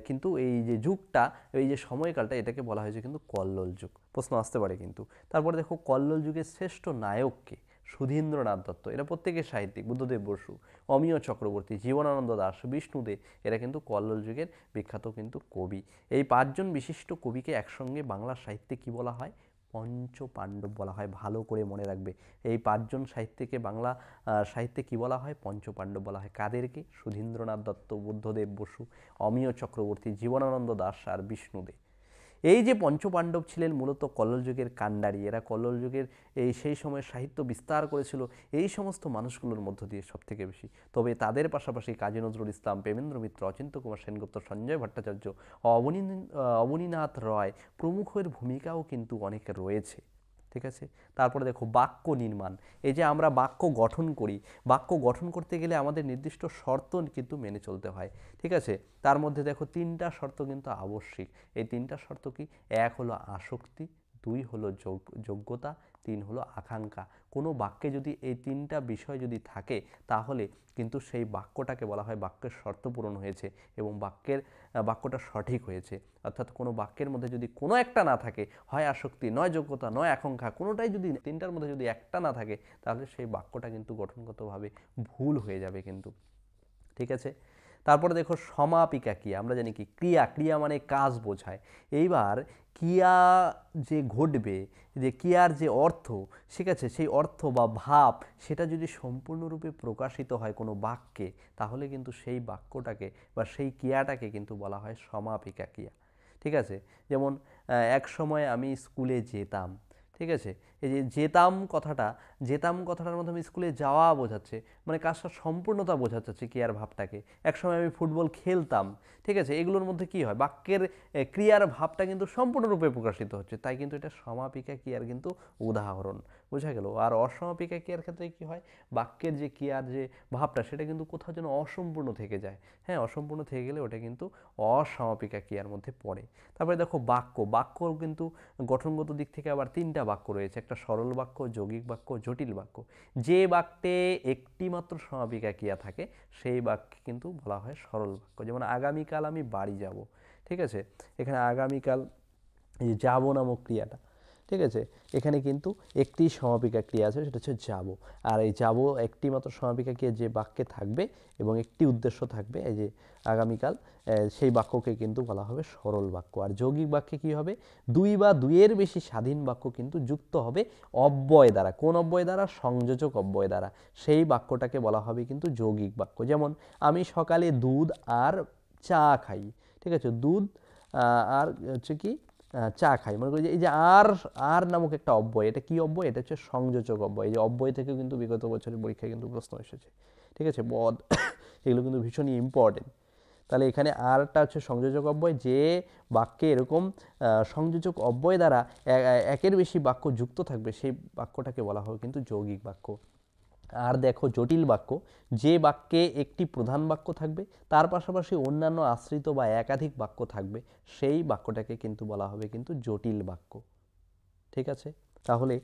কিন্তু এই যে যুগটা, এই যে সময়কালটা, এটাকে বলা হয়েছে কিন্তু কল্লোল যুগ। প্রশ্ন আসতে পারে কিন্তু। তারপরে দেখো কল্লোল যুগের শ্রেষ্ঠ নায়ককে। সুধীন্দ্রনাথ দত্ত, এরা প্রত্যেকে সাহিত্যিক। বুদ্ধদেব বসু, অমিয় চক্রবর্তী, জীবনানন্দ দাশ, বিষ্ণু দে, এরা কিন্তু কল্লোল যুগের বিখ্যাত কিন্তু কবি। এই 5 জন বিশিষ্ট কবিকে একসঙ্গে বাংলা সাহিত্যে কি বলা হয়? পঞ্চপাণ্ডব বলা হয়। ভালো করে মনে রাখবে, এই 5 জন সাহিত্যিককে বাংলা সাহিত্যে কি বলা হয়? পঞ্চপাণ্ডব বলা হয়। কাদেরকে? সুধীন্দ্রনাথ দত্ত, বুদ্ধদেব বসু, অমিয় চক্রবর্তী, জীবনানন্দ দাশ আর বিষ্ণু দে। এই যে পঞ্চপাণ্ডব ছিলেন মূলত কল্লোল যুগের কাণ্ডারি। এরা কল্লোল যুগের সেই সময় সাহিত্য বিস্তার করেছিল এই সমস্ত মানুষগুলোর মধ্য দিয়ে সবথেকে বেশি। তবে তাদের পাশাপাশি কাজী নজরুল ইসলাম, প্রেমেন্দ্র মিত্র, অচিন্ত্য কুমার সেনগুপ্ত, সঞ্জয় ভট্টাচার্য, অবনীনাথ রয় প্রমুখের ভূমিকাও কিন্তু অনেক রয়েছে। ঠিক আছে, তারপরে দেখো বাক্য নির্মাণ। এই যে আমরা বাক্য গঠন করি, বাক্য গঠন করতে গেলে আমাদের নির্দিষ্ট শর্ত কিন্তু মেনে চলতে হয়। ঠিক আছে, তার মধ্যে দেখো 3টা শর্ত কিন্তু আবশ্যিক। এই 3টা শর্ত কি? 1 হলো আসক্তি, 2 হলো যোগ্যতা, 3 হলো আকাঙ্ক্ষা। কোনো বাক্যে যদি এই 3টা বিষয় যদি থাকে তাহলে কিন্তু সেই বাক্যটাকে বলা হয় বাক্যের শর্ত পূরণ হয়েছে এবং বাক্যটা সঠিক হয়েছে। অর্থাৎ কোনো বাক্যের মধ্যে যদি কোনো একটা না থাকে, হয় আসক্তি, নয় যোগ্যতা, নয় আকাঙ্ক্ষা, কোনোটাই যদি 3টার মধ্যে যদি একটা না থাকে তাহলে সেই বাক্যটা কিন্তু গঠনগতভাবে ভুল হয়ে যাবে কিন্তু। ঠিক আছে, তারপরে দেখো সমাপিকা ক্রিয়া। আমরা জানি কি ক্রিয়া মানে কাজ বোঝায়। এইবার ক্রিয়া যে ঘটবে, যে ক্রিয়ার যে অর্থ, ঠিক আছে, সেই অর্থ বা ভাব সেটা যদি সম্পূর্ণরূপে প্রকাশিত হয় কোনো বাক্যে তাহলে কিন্তু সেই বাক্যটাকে বা সেই ক্রিয়াটাকে কিন্তু বলা হয় সমাপিকা ক্রিয়া। ঠিক আছে, যেমন এক সময় আমি স্কুলে যেতাম। ঠিক আছে, এই যে যেতাম কথাটার মধ্যে আমি স্কুলে যাওয়া বোঝাচ্ছে, মানে কাজটা সম্পূর্ণতা বোঝাচ্ছে ক্রিয়ার ভাবটাকে। এক সময় আমি ফুটবল খেলতাম। ঠিক আছে, এগুলোর মধ্যে কি হয়? বাক্যের ক্রিয়ার ভাবটা কিন্তু সম্পূর্ণরূপে প্রকাশিত হচ্ছে, তাই কিন্তু এটা সমাপিকা ক্রিয়ার কিন্তু উদাহরণ। বোঝা গেল? আর অসমাপিকা ক্রিয়ার ক্ষেত্রে কি হয়? বাক্যের যে ক্রিয়ার যে ভাবটা সেটা কিন্তু কোথাও যেন অসম্পূর্ণ থেকে যায়। হ্যাঁ, অসম্পূর্ণ থেকে গেলে ওটা কিন্তু অসমাপিকা ক্রিয়ার মধ্যে পড়ে। তারপরে দেখো বাক্য কিন্তু গঠনগত দিক থেকে আবার 3টা বাক্য রয়েছে। একটা সরল বাক্য, যৌগিক বাক্য, জটিল বাক্য। যে বাক্যে একটি মাত্র সমাপিকা ক্রিয়া থাকে সেই বাক্যে কিন্তু বলা হয় সরল বাক্য। যেমন আগামীকাল আমি বাড়ি যাব। ঠিক আছে, এখানে আগামীকাল এই যে যাব নামক ক্রিয়াটা, ঠিক আছে, এখানে কিন্তু একটি সমাপিকা ক্রিয়া আছে, সেটা হচ্ছে যাব। আর এই যাব একটি মাত্র সমাপিকা ক্রিয়া যে বাক্যে থাকবে এবং একটি উদ্দেশ্য থাকবে, এই যে আগামীকাল, সেই বাক্যকে কিন্তু বলা হবে সরল বাক্য। আর যৌগিক বাক্যে কি হবে? 2 বা 2-এর বেশি স্বাধীন বাক্য কিন্তু যুক্ত হবে অব্যয় দ্বারা। কোন অব্যয় দ্বারা? সংযোজক অব্যয় দ্বারা। সেই বাক্যটাকে বলা হবে কিন্তু যৌগিক বাক্য। যেমন আমি সকালে দুধ আর চা খাই। ঠিক আছে, দুধ আর হচ্ছে কি চা খাই। মনে করি যে এই যে আর নামক একটা অব্যয়, এটা কি অব্যয়? এটা হচ্ছে সংযোজক অব্যয়। এই যে অব্যয় থেকে কিন্তু বিগত বছরের পরীক্ষায় কিন্তু প্রশ্ন এসেছে। ঠিক আছে, এগুলো কিন্তু ভীষণই ইম্পর্টেন্ট। তাহলে এখানে আরটা হচ্ছে সংযোজক অব্যয়। যে বাক্যে এরকম সংযোজক অব্যয় দ্বারা একের বেশি বাক্য যুক্ত থাকবে সেই বাক্যটাকে বলা হবে কিন্তু যৌগিক বাক্য। আর দেখো জটিল বাক্য, যে বাক্যে একটি প্রধান বাক্য থাকবে তার পাশাপাশি অন্যান্য আশ্রিত বা একাধিক বাক্য থাকবে সেই বাক্যটাকে কিন্তু বলা হবে কিন্তু জটিল বাক্য। ঠিক আছে, তাহলে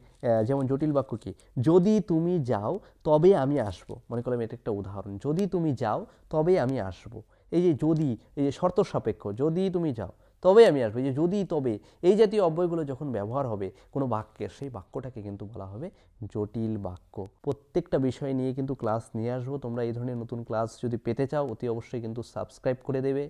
যেমন জটিল বাক্য কি? যদি তুমি যাও তবে আমি আসবো। মনে করলাম এটা একটা উদাহরণ, যদি তুমি যাও তবে আমি আসবো। এই যে যদি, এই যে শর্ত সাপেক্ষ, যদি তুমি যাও তবে আমি আসবো, এই যে যদি তবে এই জাতীয় অব্যয়গুলো যখন ব্যবহার হবে কোনো বাক্যের, সেই বাক্যটাকে কিন্তু বলা হবে জটিল বাক্য। প্রত্যেকটা বিষয় নিয়ে কিন্তু ক্লাস নিয়ে আসবো। তোমরা এই ধরনের নতুন ক্লাস যদি পেতে চাও অতি অবশ্যই কিন্তু সাবস্ক্রাইব করে দেবে।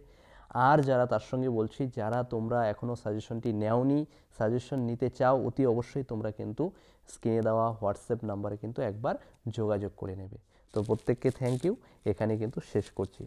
আর যারা তার সঙ্গে বলছি, যারা তোমরা এখনও সাজেশনটি নেওনি, সাজেশন নিতে চাও, অতি অবশ্যই তোমরা কিন্তু স্ক্রিনে দেওয়া হোয়াটসঅ্যাপ নাম্বারে কিন্তু একবার যোগাযোগ করে নেবে। তো প্রত্যেককে থ্যাংক ইউ, এখানে কিন্তু শেষ করছি।